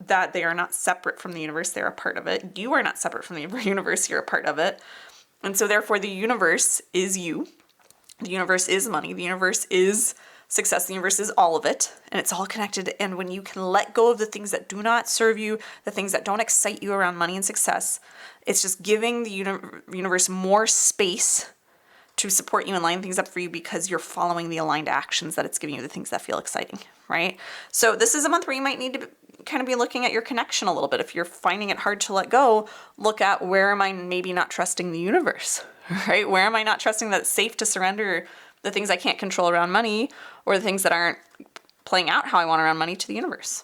that they are not separate from the universe, they're a part of it. You are not separate from the universe, you're a part of it. And so therefore the universe is you. The universe is money. The universe is success. The universe is all of it, and it's all connected. And when you can let go of the things that do not serve you, the things that don't excite you around money and success, it's just giving the universe more space to support you and line things up for you because you're following the aligned actions that it's giving you, the things that feel exciting, right? So this is a month where you might need to kind of be looking at your connection a little bit. If you're finding it hard to let go, look at where am I maybe not trusting the universe, right? Where am I not trusting that it's safe to surrender the things I can't control around money or the things that aren't playing out how I want around money to the universe,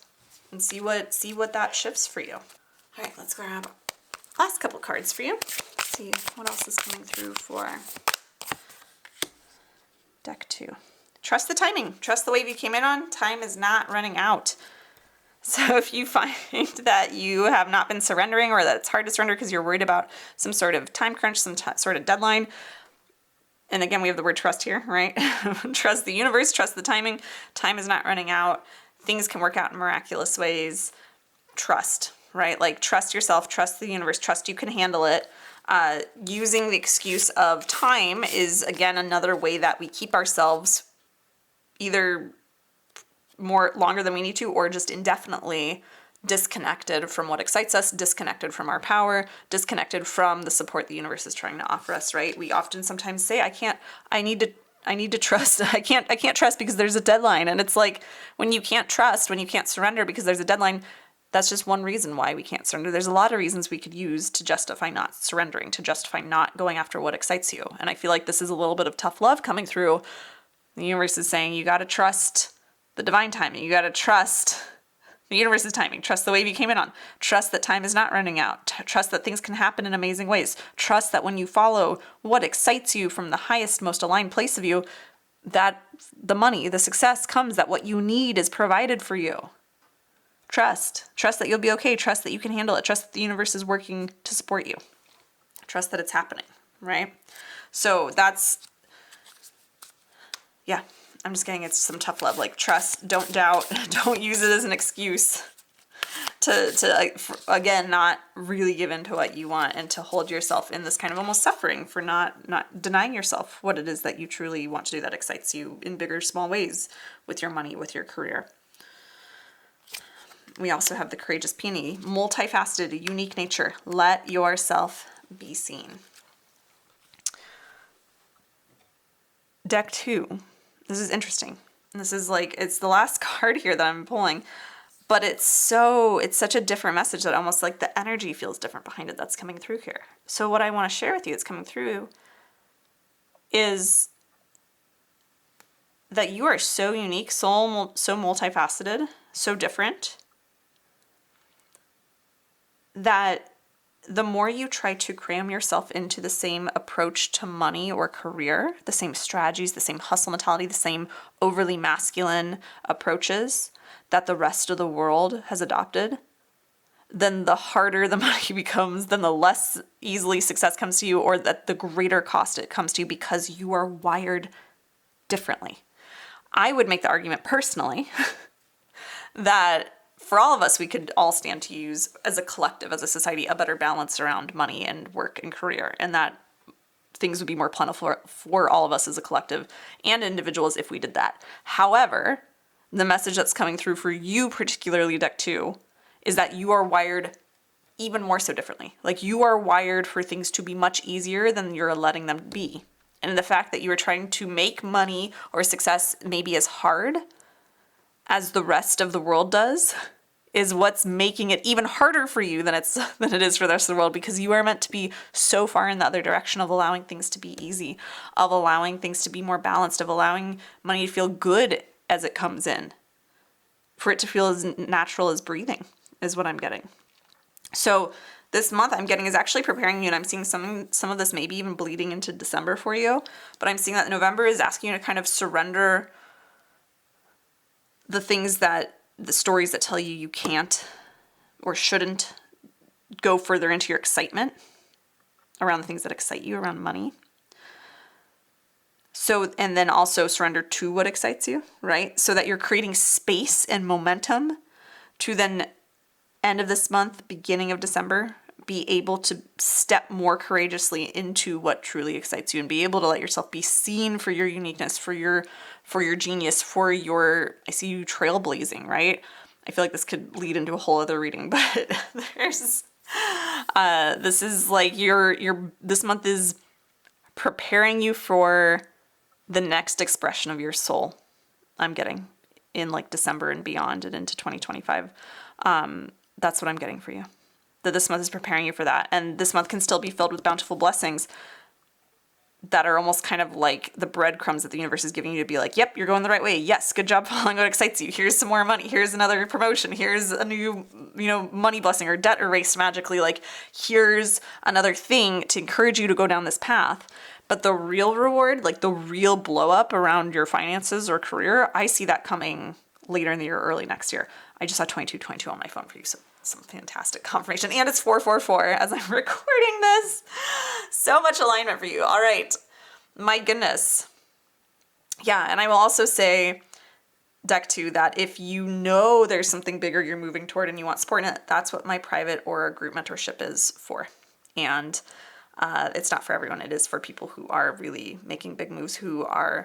and see what that shifts for you. All right, let's grab last couple cards for you. See what else is coming through for deck 2. Trust the timing. Trust the wave you came in on. Time is not running out. So if you find that you have not been surrendering, or that it's hard to surrender because you're worried about some sort of time crunch, some sort of deadline, and again, we have the word trust here, right? Trust the universe, trust the timing. Time is not running out. Things can work out in miraculous ways. Trust, right? Like trust yourself, trust the universe, trust you can handle it. Using the excuse of time is, again, another way that we keep ourselves either longer than we need to, or just indefinitely disconnected from what excites us, disconnected from our power, disconnected from the support the universe is trying to offer us, right? We often sometimes say, I need to trust. I can't trust because there's a deadline. And it's like, when you can't trust, when you can't surrender because there's a deadline, that's just one reason why we can't surrender. There's a lot of reasons we could use to justify not surrendering, to justify not going after what excites you. And I feel like this is a little bit of tough love coming through. The universe is saying, you got to trust the divine timing. You got to trust the universe's timing. Trust the wave you came in on. Trust that time is not running out. Trust that things can happen in amazing ways. Trust that when you follow what excites you from the highest, most aligned place of you, that the money, the success comes, that what you need is provided for you. Trust that you'll be okay. Trust that you can handle it. Trust that the universe is working to support you. Trust that it's happening, right? So that's, yeah, I'm just getting it's some tough love, like trust, don't doubt, don't use it as an excuse to again, not really give in to what you want and to hold yourself in this kind of almost suffering for not denying yourself what it is that you truly want to do that excites you in big or small ways with your money, with your career. We also have the courageous peony, multifaceted, unique nature. Let yourself be seen. Deck 2. This is interesting. This is like, it's the last card here that I'm pulling, but it's such a different message that almost like the energy feels different behind it that's coming through here. So what I want to share with you that's coming through is that you are so unique, so multifaceted, so different, that the more you try to cram yourself into the same approach to money or career, the same strategies, the same hustle mentality, the same overly masculine approaches that the rest of the world has adopted, then the harder the money becomes, then the less easily success comes to you, or that the greater cost it comes to you because you are wired differently. I would make the argument personally that for all of us, we could all stand to use as a collective, as a society, a better balance around money and work and career, and that things would be more plentiful for all of us as a collective and individuals if we did that. However, the message that's coming through for you, particularly deck 2, is that you are wired even more so differently. Like, you are wired for things to be much easier than you're letting them be. And the fact that you are trying to make money or success maybe as hard as the rest of the world does is what's making it even harder for you than it is for the rest of the world, because you are meant to be so far in the other direction of allowing things to be easy, of allowing things to be more balanced, of allowing money to feel good as it comes in, for it to feel as natural as breathing is what I'm getting. So this month I'm getting is actually preparing you, and I'm seeing some of this maybe even bleeding into December for you, but I'm seeing that November is asking you to kind of surrender the things the stories that tell you can't or shouldn't go further into your excitement around the things that excite you around money. So, and then also surrender to what excites you, right? So that you're creating space and momentum to then end of this month, beginning of December, be able to step more courageously into what truly excites you and be able to let yourself be seen for your uniqueness, for your genius, for your, I see you trailblazing, right? I feel like this could lead into a whole other reading, but there's, this is like this month is preparing you for the next expression of your soul. I'm getting in like December and beyond and into 2025. That's what I'm getting for you. That this month is preparing you for that. And this month can still be filled with bountiful blessings that are almost kind of like the breadcrumbs that the universe is giving you to be like, yep, you're going the right way. Yes, good job following what excites you. Here's some more money. Here's another promotion. Here's a new, money blessing or debt erased magically. Like, here's another thing to encourage you to go down this path. But the real reward, like the real blow up around your finances or career, I see that coming later in the year, early next year. I just saw 2222 on my phone for you, so some fantastic confirmation. And it's 444 as I'm recording this. So much alignment for you. All right. My goodness. Yeah, and I will also say, deck 2, that if you know there's something bigger you're moving toward and you want support in it, that's what my private or group mentorship is for. And it's not for everyone. It is for people who are really making big moves, who are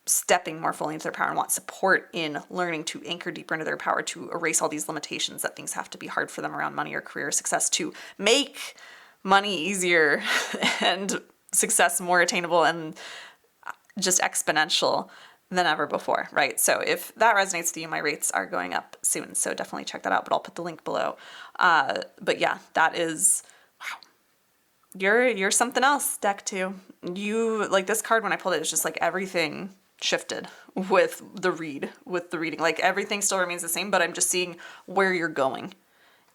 stepping more fully into their power and want support in learning to anchor deeper into their power, to erase all these limitations that things have to be hard for them around money or career success, to make money easier and success more attainable and just exponential than ever before, right? So if that resonates with you, my rates are going up soon. So definitely check that out, but I'll put the link below. But yeah, that is, wow. You're something else, deck 2. You, like this card when I pulled it, it's just like everything shifted with the reading. Like everything still remains the same, but I'm just seeing where you're going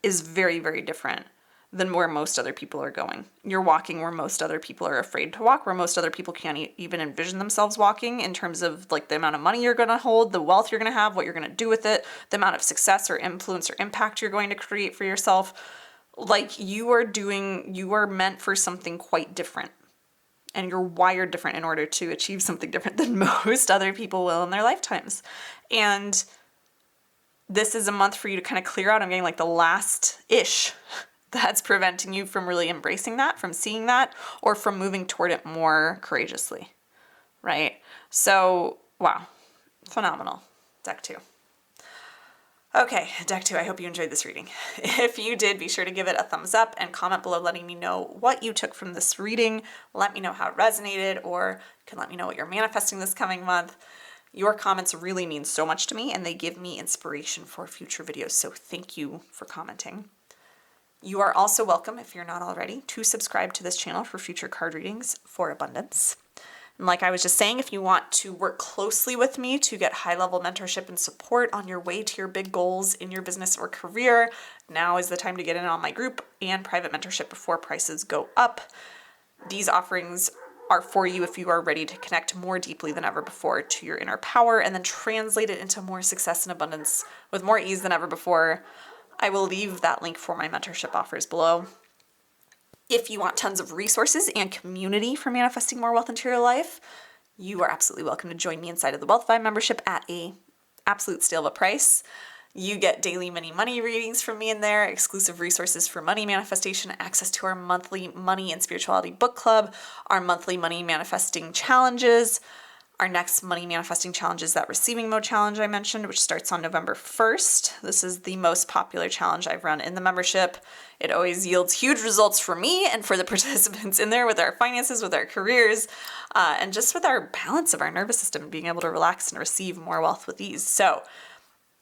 is very, very different than where most other people are going. You're walking where most other people are afraid to walk, where most other people can't even envision themselves walking in terms of like the amount of money you're going to hold, the wealth you're going to have, what you're going to do with it, the amount of success or influence or impact you're going to create for yourself. Like you are meant for something quite different. And you're wired different in order to achieve something different than most other people will in their lifetimes. And this is a month for you to kind of clear out. I'm getting like the last-ish that's preventing you from really embracing that, from seeing that, or from moving toward it more courageously, right? So, wow, phenomenal, deck 2. Okay, deck 2, I hope you enjoyed this reading. If you did, be sure to give it a thumbs up and comment below letting me know what you took from this reading. Let me know how it resonated, or you can let me know what you're manifesting this coming month. Your comments really mean so much to me, and they give me inspiration for future videos, so thank you for commenting. You are also welcome, if you're not already, to subscribe to this channel for future card readings for abundance. And like I was just saying, if you want to work closely with me to get high-level mentorship and support on your way to your big goals in your business or career, now is the time to get in on my group and private mentorship before prices go up. These offerings are for you if you are ready to connect more deeply than ever before to your inner power and then translate it into more success and abundance with more ease than ever before. I will leave that link for my mentorship offers below. If you want tons of resources and community for manifesting more wealth into your life, you are absolutely welcome to join me inside of the Wealth Vibe membership at a absolute steal of a price. You get daily mini money readings from me in there, exclusive resources for money manifestation, access to our monthly money and spirituality book club, our monthly money manifesting challenges. Our next money manifesting challenge is that receiving mode challenge I mentioned, which starts on November 1st. This is the most popular challenge I've run in the membership. It always yields huge results for me and for the participants in there with our finances, with our careers, and just with our balance of our nervous system, being able to relax and receive more wealth with ease. So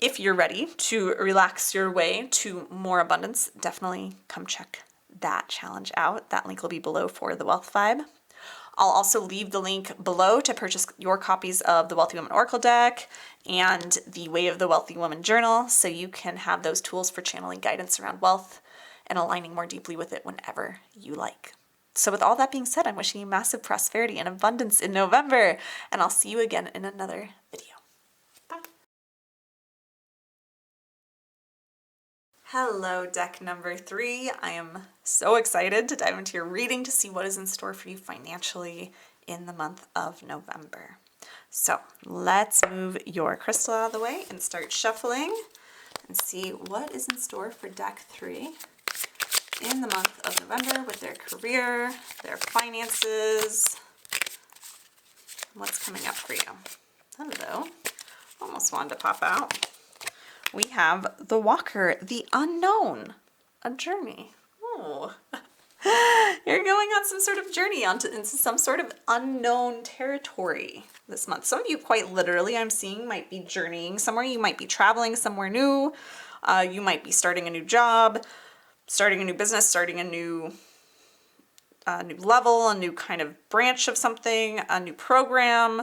if you're ready to relax your way to more abundance, definitely come check that challenge out. That link will be below for the Wealth Vibe. I'll also leave the link below to purchase your copies of the Wealthy Woman Oracle deck and the Way of the Wealthy Woman journal, so you can have those tools for channeling guidance around wealth and aligning more deeply with it whenever you like. So with all that being said, I'm wishing you massive prosperity and abundance in November, and I'll see you again in another video. Bye. Hello, deck number 3. I am so excited to dive into your reading to see what is in store for you financially in the month of November. So let's move your crystal out of the way and start shuffling and see what is in store for deck 3 in the month of November with their career, their finances. What's coming up for you? Hello. Almost wanted to pop out. We have the Walker, the Unknown, a journey. Oh. You're going on some sort of journey into some sort of unknown territory this month. Some of you quite literally, I'm seeing, might be journeying somewhere. You might be traveling somewhere new. You might be starting a new job, starting a new business, starting a new level, a new kind of branch of something, a new program,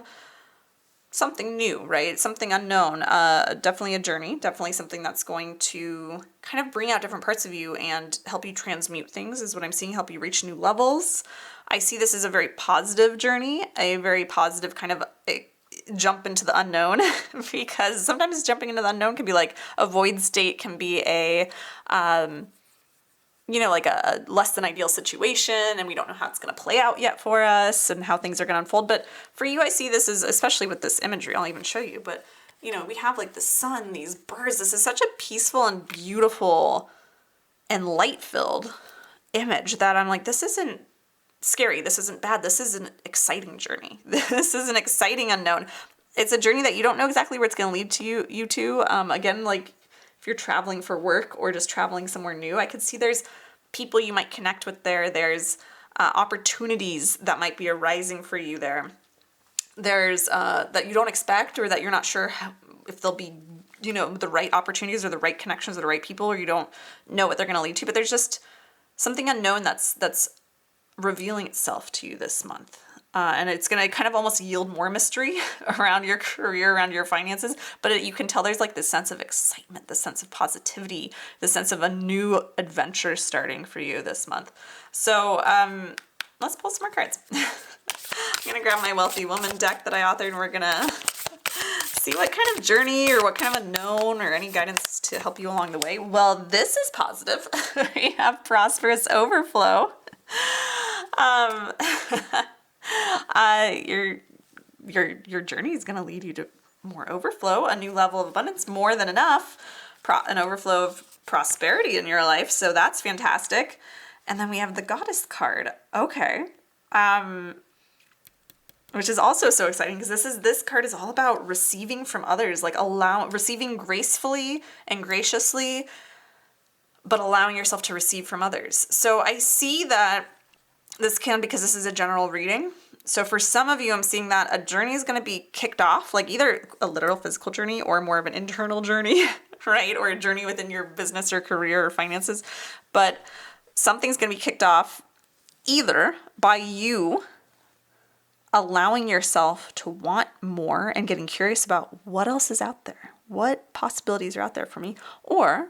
something new, right? Something unknown. Definitely a journey, definitely something that's going to kind of bring out different parts of you and help you transmute things is what I'm seeing, help you reach new levels. I see this as a very positive journey, a very positive kind of jump into the unknown because sometimes jumping into the unknown can be like a void state, can be a like a less than ideal situation, and we don't know how it's going to play out yet for us and how things are going to unfold. But for you, I see this as, especially with this imagery, I'll even show you, but we have like the sun, these birds. This is such a peaceful and beautiful and light-filled image that I'm like, this isn't scary. This isn't bad. This is an exciting journey. This is an exciting unknown. It's a journey that you don't know exactly where it's going to lead to you to. Again, like, if you're traveling for work or just traveling somewhere new, I could see there's people you might connect with there. There's opportunities that might be arising for you there. There's that you don't expect, or that you're not sure if they'll be, the right opportunities or the right connections or the right people, or you don't know what they're going to lead to. But there's just something unknown that's revealing itself to you this month. And it's going to kind of almost yield more mystery around your career, around your finances. But you can tell there's like this sense of excitement, this sense of positivity, the sense of a new adventure starting for you this month. So let's pull some more cards. I'm going to grab my Wealthy Woman deck that I authored, and we're going to see what kind of journey or what kind of unknown or any guidance to help you along the way. Well, this is positive. We have prosperous overflow. Your journey is going to lead you to more overflow, a new level of abundance, more than enough, an overflow of prosperity in your life. So that's fantastic. And then we have the Goddess card. Okay. Which is also so exciting because this card is all about receiving from others, like receiving gracefully and graciously, but allowing yourself to receive from others. So I see that because this is a general reading. So for some of you, I'm seeing that a journey is going to be kicked off, like either a literal physical journey or more of an internal journey, right? Or a journey within your business or career or finances. But something's going to be kicked off either by you allowing yourself to want more and getting curious about what else is out there, what possibilities are out there for me, or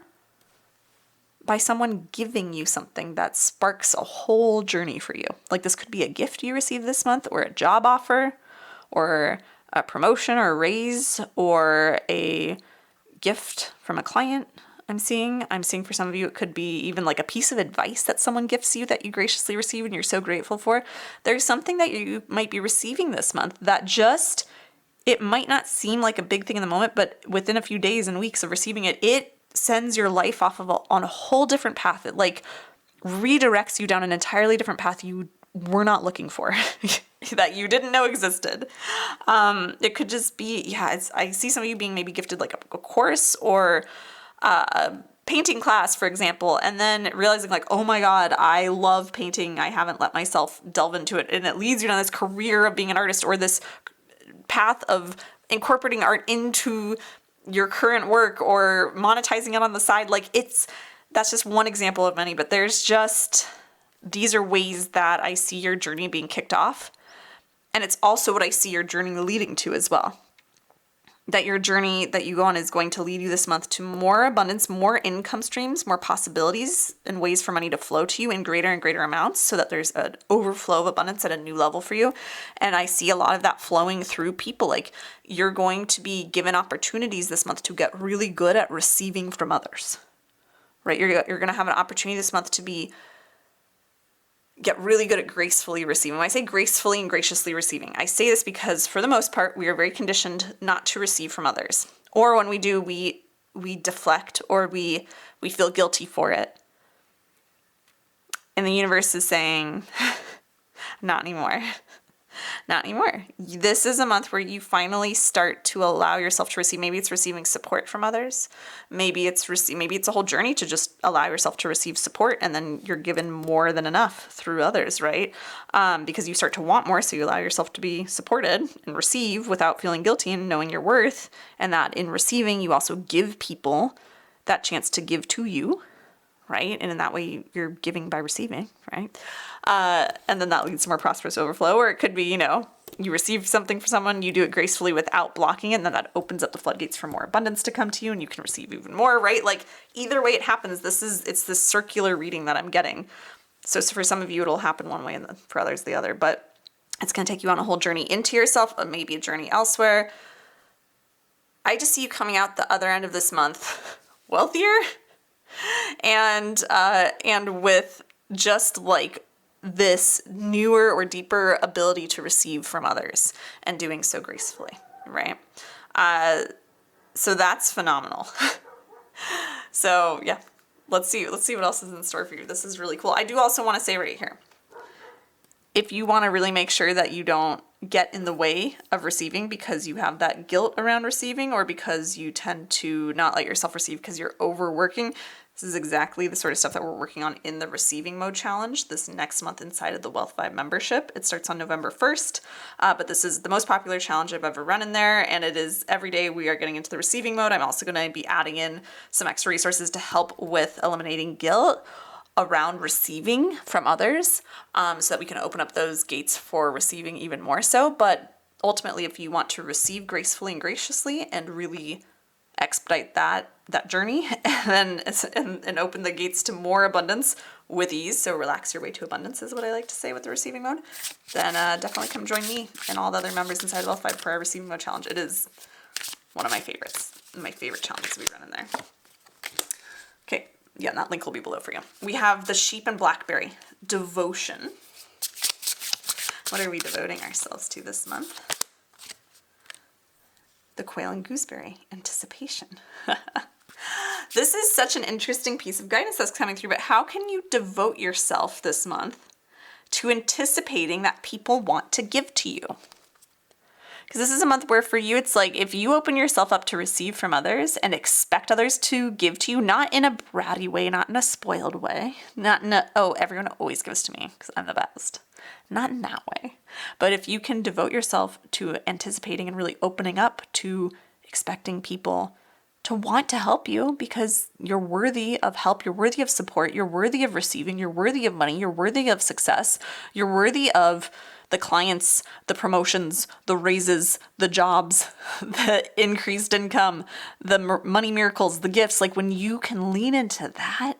by someone giving you something that sparks a whole journey for you. Like this could be a gift you receive this month, or a job offer, or a promotion or a raise, or a gift from a client. I'm seeing for some of you, it could be even like a piece of advice that someone gifts you that you graciously receive and you're so grateful for. There's something that you might be receiving this month that it might not seem like a big thing in the moment, but within a few days and weeks of receiving it, it sends your life off on a whole different path. It like redirects you down an entirely different path you were not looking for, that you didn't know existed. It could just be, I see some of you being maybe gifted like a course or a painting class, for example, and then realizing like, oh my God, I love painting. I haven't let myself delve into it. And it leads you down this career of being an artist, or this path of incorporating art into your current work or monetizing it on the side. Like that's just one example of many, but these are ways that I see your journey being kicked off. And it's also what I see your journey leading to as well. That your journey that you go on is going to lead you this month to more abundance, more income streams, more possibilities and ways for money to flow to you in greater and greater amounts, so that there's an overflow of abundance at a new level for you. And I see a lot of that flowing through people. Like you're going to be given opportunities this month to get really good at receiving from others, right? You're going to have an opportunity this month to get really good at gracefully receiving. When I say gracefully and graciously receiving, I say this because for the most part, we are very conditioned not to receive from others. Or when we do, we deflect or we feel guilty for it. And the universe is saying, not anymore. Not anymore. This is a month where you finally start to allow yourself to receive. Maybe it's receiving support from others. Maybe it's a whole journey to just allow yourself to receive support, and then you're given more than enough through others, right? Because you start to want more, so you allow yourself to be supported and receive without feeling guilty and knowing your worth. And that in receiving, you also give people that chance to give to you, right? And in that way, you're giving by receiving, right? And then that leads to more prosperous overflow. Or it could be, you receive something from someone, you do it gracefully without blocking it, and then that opens up the floodgates for more abundance to come to you, and you can receive even more, right? Like, either way it happens, it's this circular reading that I'm getting. So for some of you, it'll happen one way, and then for others, the other. But it's going to take you on a whole journey into yourself, or maybe a journey elsewhere. I just see you coming out the other end of this month wealthier, and with just like this newer or deeper ability to receive from others, and doing so gracefully, right? So that's phenomenal. So yeah, let's see what else is in store for you. This is really cool. I do also want to say right here, if you want to really make sure that you don't get in the way of receiving because you have that guilt around receiving, or because you tend to not let yourself receive because you're overworking, this is exactly the sort of stuff that we're working on in the Receiving Mode Challenge this next month inside of the Wealth Vibe membership. It starts on November 1st, but this is the most popular challenge I've ever run in there, and it is every day we are getting into the receiving mode. I'm also going to be adding in some extra resources to help with eliminating guilt around receiving from others, so that we can open up those gates for receiving even more so. But ultimately, if you want to receive gracefully and graciously and really expedite that journey and open the gates to more abundance with ease, so relax your way to abundance is what I like to say with the receiving mode, then definitely come join me and all the other members inside of Wealth Vibe for our Receiving Mode Challenge. It is one of my favorites, my favorite challenges we run in there. Okay. Yeah, that link will be below for you. We have the Sheep and Blackberry Devotion. What are we devoting ourselves to this month? The Quail and Gooseberry Anticipation. This is such an interesting piece of guidance that's coming through, but how can you devote yourself this month to anticipating that people want to give to you? Because this is a month where for you, it's like if you open yourself up to receive from others and expect others to give to you, not in a bratty way, not in a spoiled way, not in a, oh, everyone always gives to me because I'm the best. Not in that way. But if you can devote yourself to anticipating and really opening up to expecting people to want to help you because you're worthy of help, you're worthy of support, you're worthy of receiving, you're worthy of money, you're worthy of success, you're worthy of the clients, the promotions, the raises, the jobs, the increased income, the money miracles, the gifts. Like when you can lean into that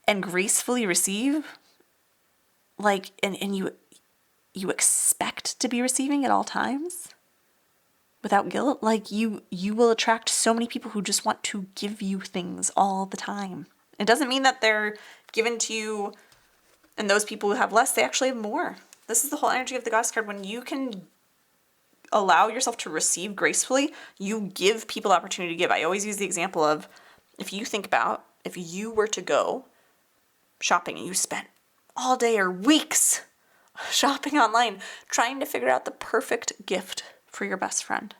and gracefully receive, like, and you expect to be receiving at all times without guilt, like you will attract so many people who just want to give you things all the time. It doesn't mean that they're given to you and those people who have less, they actually have more. This is the whole energy of the Goddess card. When you can allow yourself to receive gracefully, you give people the opportunity to give. I always use the example of, if you think about, if you were to go shopping and you spent all day or weeks shopping online, trying to figure out the perfect gift for your best friend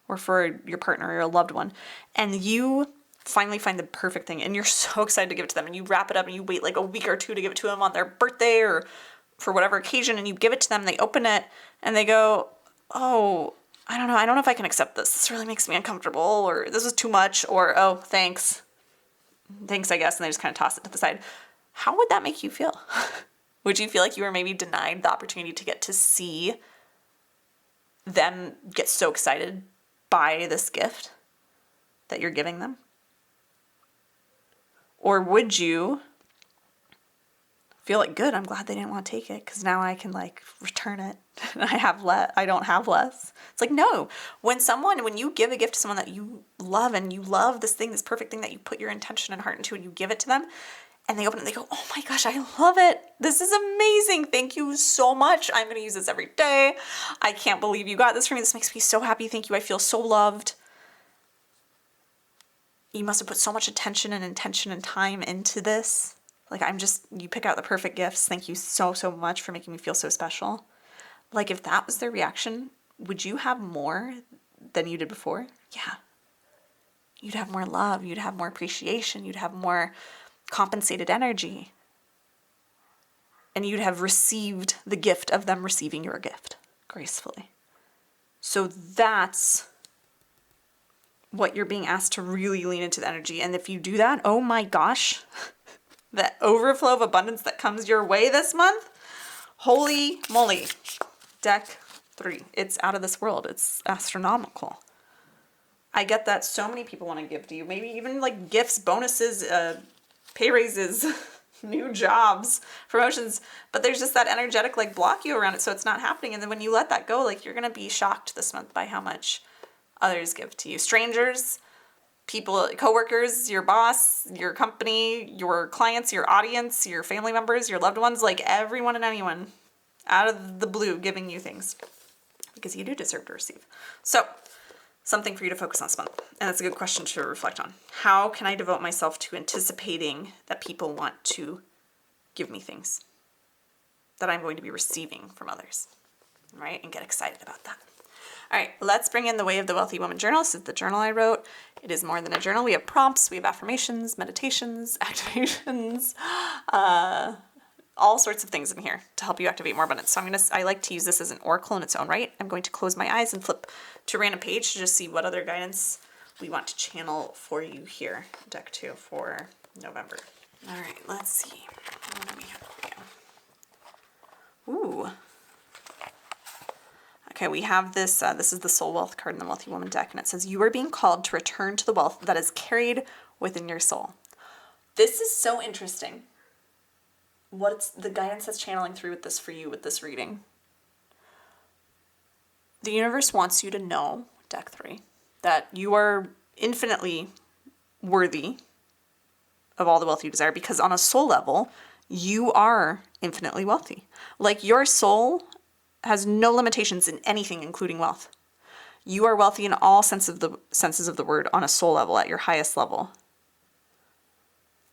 or for your partner or your loved one, and you finally find the perfect thing and you're so excited to give it to them, and you wrap it up and you wait like a week or two to give it to them on their birthday or for whatever occasion, and you give it to them, they open it and they go, oh, I don't know if I can accept this. This really makes me uncomfortable, or this is too much, or oh, thanks, I guess, and they just kind of toss it to the side. How would that make you feel? Would you feel like you were maybe denied the opportunity to get to see them get so excited by this gift that you're giving them? Or would you feel like, good, I'm glad they didn't want to take it because now I can like return it and I don't have less. It's like, no, when you give a gift to someone that you love and you love this thing, this perfect thing that you put your intention and heart into, and you give it to them and they open it and they go, oh my gosh, I love it. This is amazing. Thank you so much. I'm going to use this every day. I can't believe you got this for me. This makes me so happy. Thank you. I feel so loved. you must have put so much attention and intention and time into this. Like, you pick out the perfect gifts. Thank you so, so much for making me feel so special. Like, if that was their reaction, would you have more than you did before? Yeah. You'd have more love. You'd have more appreciation. You'd have more compensated energy. And you'd have received the gift of them receiving your gift gracefully. So that's what you're being asked to really lean into the energy. And if you do that, oh my gosh, the overflow of abundance that comes your way this month, holy moly. Deck 3. It's out of this world. It's astronomical. I get that so many people want to give to you. Maybe even like gifts, bonuses, pay raises, new jobs, promotions. But there's just that energetic like block you around it, so it's not happening. And then when you let that go, like you're going to be shocked this month by how much others give to you. Strangers, people, coworkers, your boss, your company, your clients, your audience, your family members, your loved ones, like everyone and anyone out of the blue giving you things because you do deserve to receive. So something for you to focus on this month. And that's a good question to reflect on. How can I devote myself to anticipating that people want to give me things that I'm going to be receiving from others, right? And get excited about that. All right, let's bring in the Way of the Wealthy Woman journal. This is the journal I wrote. It is more than a journal. We have prompts, we have affirmations, meditations, activations, all sorts of things in here to help you activate more abundance. So I like to use this as an oracle in its own right. I'm going to close my eyes and flip to a random page to just see what other guidance we want to channel for you here. Deck 2 for November. All right, let's see. What do we have for you? Ooh. Okay, we have this. This is the Soul Wealth card in the Wealthy Woman deck, and it says, you are being called to return to the wealth that is carried within your soul. This is so interesting. What's the guidance that's channeling through with this for you with this reading? The universe wants you to know, deck 3, that you are infinitely worthy of all the wealth you desire, because on a soul level, you are infinitely wealthy. Like, your soul has no limitations in anything, including wealth. You are wealthy in all senses of the word on a soul level, at your highest level.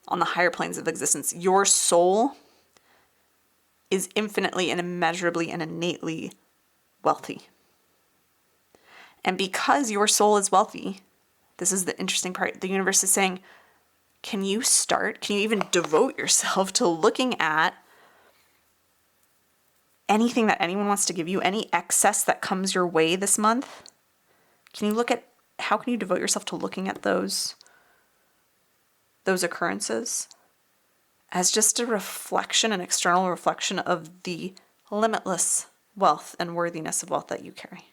On the higher planes of existence, your soul is infinitely and immeasurably and innately wealthy. And because your soul is wealthy, this is the interesting part. The universe is saying, can you even devote yourself to looking at anything that anyone wants to give you, any excess that comes your way this month? How can you devote yourself to looking at those occurrences as just a reflection, an external reflection of the limitless wealth and worthiness of wealth that you carry?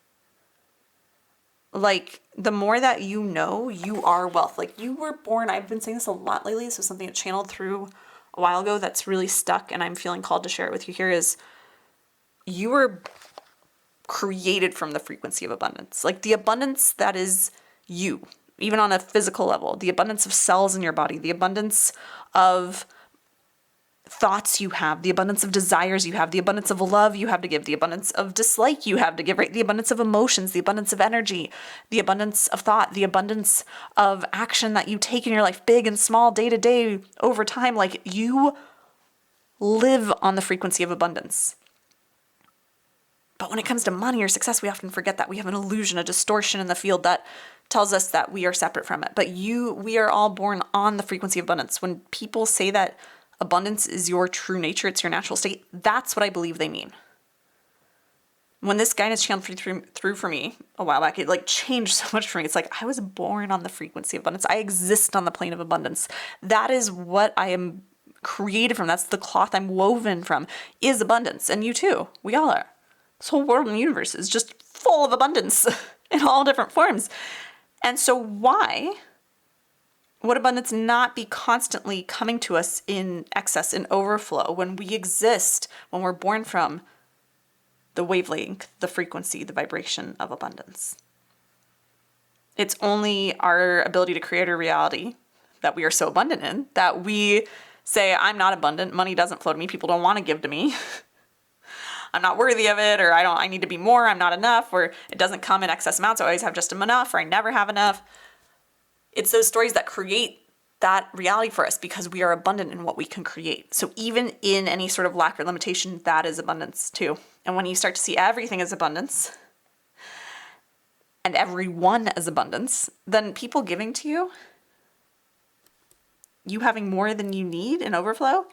Like, the more that you know, you are wealth. Like, you were born, I've been saying this a lot lately, so something that channeled through a while ago that's really stuck, and I'm feeling called to share it with you here, is you were created from the frequency of abundance. Like, the abundance that is you, even on a physical level, the abundance of cells in your body, the abundance of thoughts you have, the abundance of desires you have, the abundance of love you have to give, the abundance of dislike you have to give, right? The abundance of emotions, the abundance of energy, the abundance of thought, the abundance of action that you take in your life, big and small, day to day, over time. Like, you live on the frequency of abundance. But when it comes to money or success, we often forget that. We have an illusion, a distortion in the field that tells us that we are separate from it. But we are all born on the frequency of abundance. When people say that abundance is your true nature, it's your natural state, that's what I believe they mean. When this guidance channeled through for me a while back, it like changed so much for me. It's like, I was born on the frequency of abundance. I exist on the plane of abundance. That is what I am created from. That's the cloth I'm woven from, is abundance. And you too. We all are. This whole world and universe is just full of abundance in all different forms. And so why would abundance not be constantly coming to us in excess, in overflow, when we exist, when we're born from the wavelength, the frequency, the vibration of abundance? It's only our ability to create a reality that we are so abundant in that we say, I'm not abundant, money doesn't flow to me, people don't want to give to me. I'm not worthy of it, or I need to be more, I'm not enough, or it doesn't come in excess amounts, I always have just enough, or I never have enough. It's those stories that create that reality for us because we are abundant in what we can create. So even in any sort of lack or limitation, that is abundance too. And when you start to see everything as abundance and everyone as abundance, then people giving to you, you having more than you need in overflow,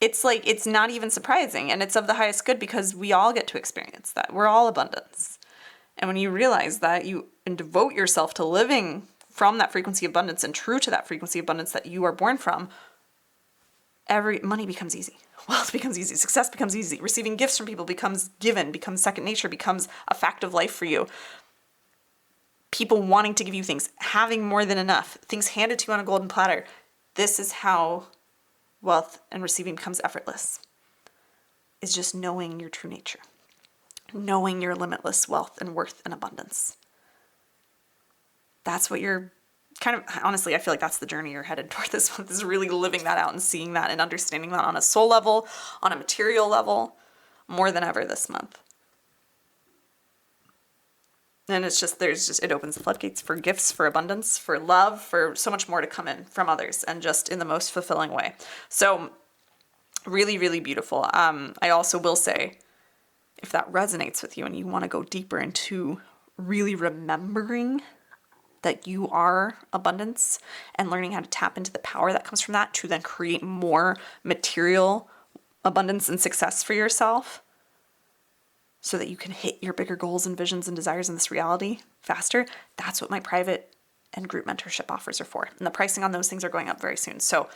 it's like, it's not even surprising. And it's of the highest good because we all get to experience that. We're all abundance. And when you realize that and devote yourself to living from that frequency of abundance and true to that frequency of abundance that you are born from, money becomes easy. Wealth becomes easy. Success becomes easy. Receiving gifts from people becomes second nature, becomes a fact of life for you. People wanting to give you things, having more than enough, things handed to you on a golden platter. This is how wealth and receiving becomes effortless. Is just knowing your true nature. Knowing your limitless wealth and worth and abundance. That's what you're kind of, honestly, I feel like that's the journey you're headed toward this month, is really living that out and seeing that and understanding that on a soul level, on a material level, more than ever this month. And it opens the floodgates for gifts, for abundance, for love, for so much more to come in from others, and just in the most fulfilling way. So really, really beautiful. I also will say, if that resonates with you and you want to go deeper into really remembering that you are abundance and learning how to tap into the power that comes from that to then create more material abundance and success for yourself so that you can hit your bigger goals and visions and desires in this reality faster, that's what my private and group mentorship offers are for. And the pricing on those things are going up very soon. So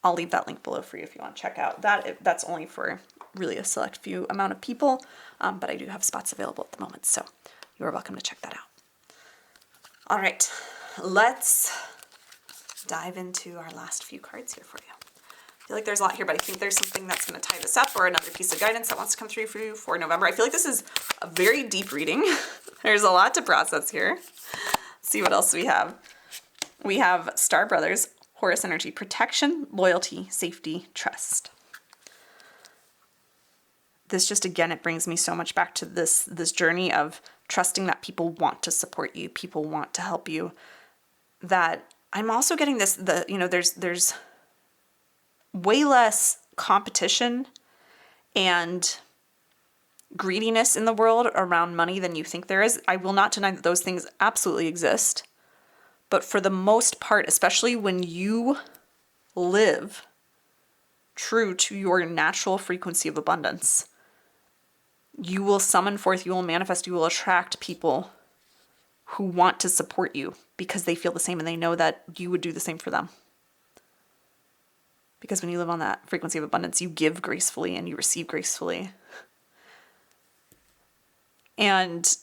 I'll leave that link below for you if you want to check out that. That's only for really a select few amount of people, but I do have spots available at the moment. So you are welcome to check that out. All right, let's dive into our last few cards here for you. I feel like there's a lot here, but I think there's something that's going to tie this up or another piece of guidance that wants to come through for you for November. I feel like this is a very deep reading. There's a lot to process here. Let's see what else we have. We have Star Brothers, Horus Energy, protection, loyalty, safety, trust. This just, again, it brings me so much back to this journey of trusting that people want to support you, people want to help you. That I'm also getting there's way less competition and greediness in the world around money than you think there is. I will not deny that those things absolutely exist. But for the most part, especially when you live true to your natural frequency of abundance, you will summon forth, you will manifest, you will attract people who want to support you because they feel the same and they know that you would do the same for them. Because when you live on that frequency of abundance, you give gracefully and you receive gracefully. And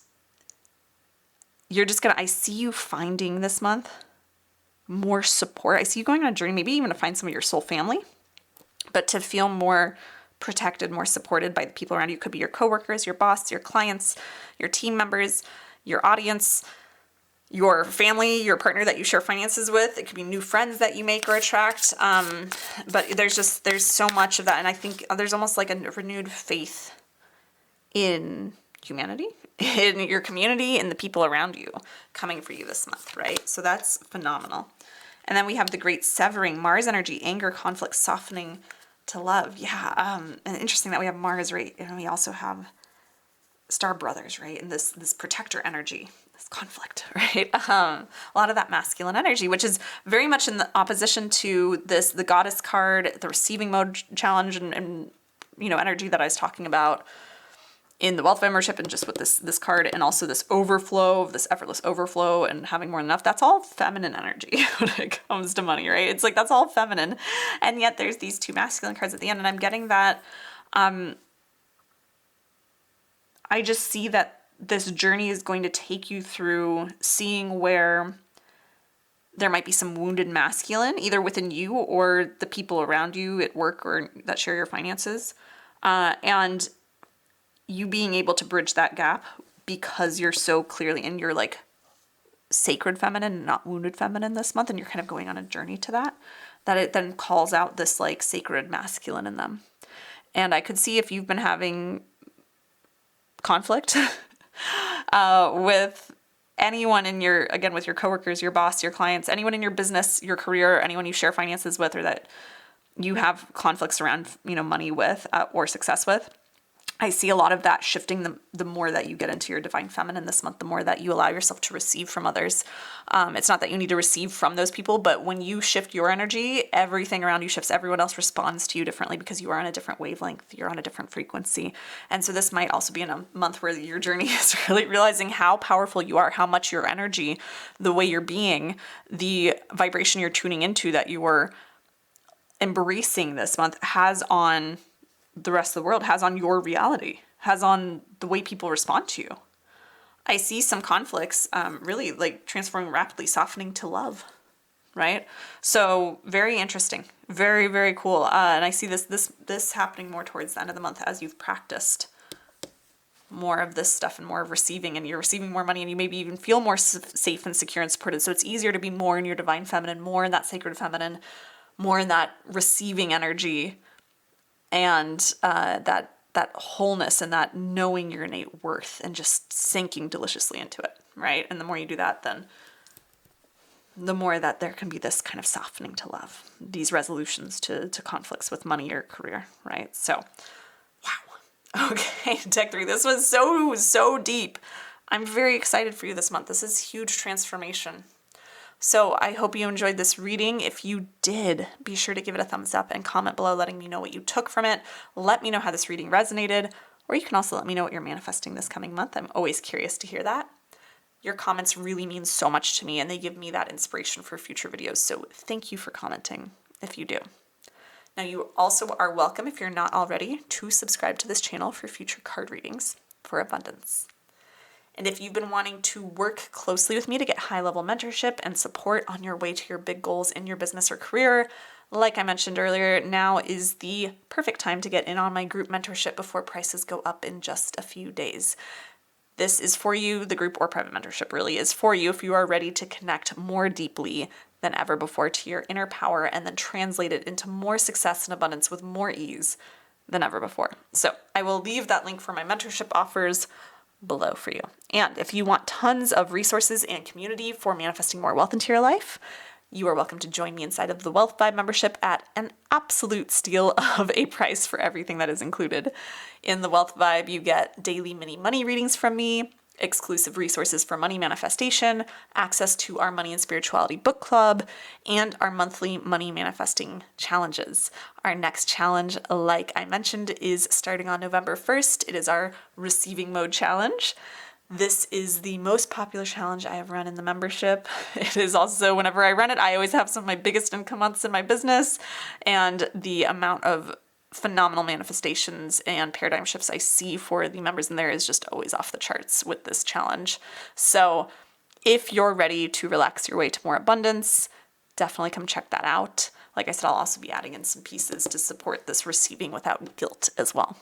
you're just I see you finding this month more support. I see you going on a journey, maybe even to find some of your soul family, but to feel more protected, more supported by the people around you. It could be your coworkers, your boss, your clients, your team members, your audience, your family, your partner that you share finances with. It could be new friends that you make or attract. But there's so much of that. And I think there's almost like a renewed faith in humanity, in your community, and the people around you coming for you this month, right? So that's phenomenal. And then we have the great severing, Mars energy, anger, conflict, softening to love. Yeah. And interesting that we have Mars, right? And we also have Star Brothers, right? And this protector energy, this conflict, right? A lot of that masculine energy, which is very much in the opposition to the goddess card, the receiving mode challenge and energy that I was talking about in the wealth membership, and just with this card, and also this overflow, this effortless overflow and having more than enough. That's all feminine energy when it comes to money, right? It's like, that's all feminine. And yet there's these two masculine cards at the end, and I'm getting that, I just see that this journey is going to take you through seeing where there might be some wounded masculine, either within you or the people around you at work or that share your finances. And you being able to bridge that gap because you're so clearly in your like sacred feminine, not wounded feminine this month. And you're kind of going on a journey to that it then calls out this like sacred masculine in them. And I could see if you've been having conflict with anyone in your, again, with your coworkers, your boss, your clients, anyone in your business, your career, anyone you share finances with, or that you have conflicts around, money with or success with. I see a lot of that shifting the more that you get into your divine feminine this month, the more that you allow yourself to receive from others. It's not that you need to receive from those people, but when you shift your energy, everything around you shifts. Everyone else responds to you differently because you are on a different wavelength. You're on a different frequency. And so this might also be in a month where your journey is really realizing how powerful you are, how much your energy, the way you're being, the vibration you're tuning into that you are embracing this month has on the rest of the world, has on your reality, has on the way people respond to you. I see some conflicts really like transforming rapidly, softening to love, right? So very interesting, very, very cool. And I see this happening more towards the end of the month as you've practiced more of this stuff and more of receiving, and you're receiving more money, and you maybe even feel more safe and secure and supported. So it's easier to be more in your divine feminine, more in that sacred feminine, more in that receiving energy, and that wholeness and that knowing your innate worth and just sinking deliciously into it, right? And the more you do that, then the more that there can be this kind of softening to love, these resolutions to conflicts with money or career, right? So, wow. Okay, Deck 3, this was so deep. I'm very excited for you this month. This is huge transformation. So I hope you enjoyed this reading. If you did, be sure to give it a thumbs up and comment below letting me know what you took from it. Let me know how this reading resonated, or you can also let me know what you're manifesting this coming month. I'm always curious to hear that. Your comments really mean so much to me, and they give me that inspiration for future videos. So thank you for commenting if you do. Now you also are welcome, if you're not already, to subscribe to this channel for future card readings for abundance. And if you've been wanting to work closely with me to get high-level mentorship and support on your way to your big goals in your business or career, like I mentioned earlier, now is the perfect time to get in on my group mentorship before prices go up in just a few days. This is for you. The group or private mentorship really is for you if you are ready to connect more deeply than ever before to your inner power and then translate it into more success and abundance with more ease than ever before. So I will leave that link for my mentorship offers below for you. And if you want tons of resources and community for manifesting more wealth into your life, you are welcome to join me inside of the Wealth Vibe membership at an absolute steal of a price for everything that is included. In the Wealth Vibe, you get daily mini money readings from me, exclusive resources for money manifestation, access to our money and spirituality book club, and our monthly money manifesting challenges. Our next challenge, like I mentioned, is starting on November 1st. It is our receiving mode challenge. This is the most popular challenge I have run in the membership. It is also, whenever I run it, I always have some of my biggest income months in my business, and the amount of phenomenal manifestations and paradigm shifts I see for the members in there is just always off the charts with this challenge. So if you're ready to relax your way to more abundance, definitely come check that out. Like I said, I'll also be adding in some pieces to support this receiving without guilt as well.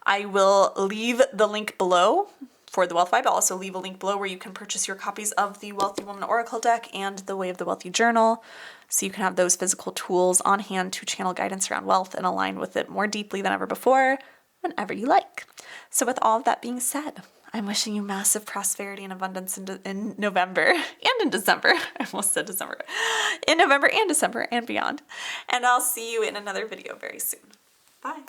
I will leave the link below for the Wealth Vibe. I'll also leave a link below where you can purchase your copies of the Wealthy Woman Oracle deck and the Way of the Wealthy Journal, so you can have those physical tools on hand to channel guidance around wealth and align with it more deeply than ever before, whenever you like. So with all of that being said, I'm wishing you massive prosperity and abundance in November and in December. I almost said December. In November and December and beyond. And I'll see you in another video very soon. Bye.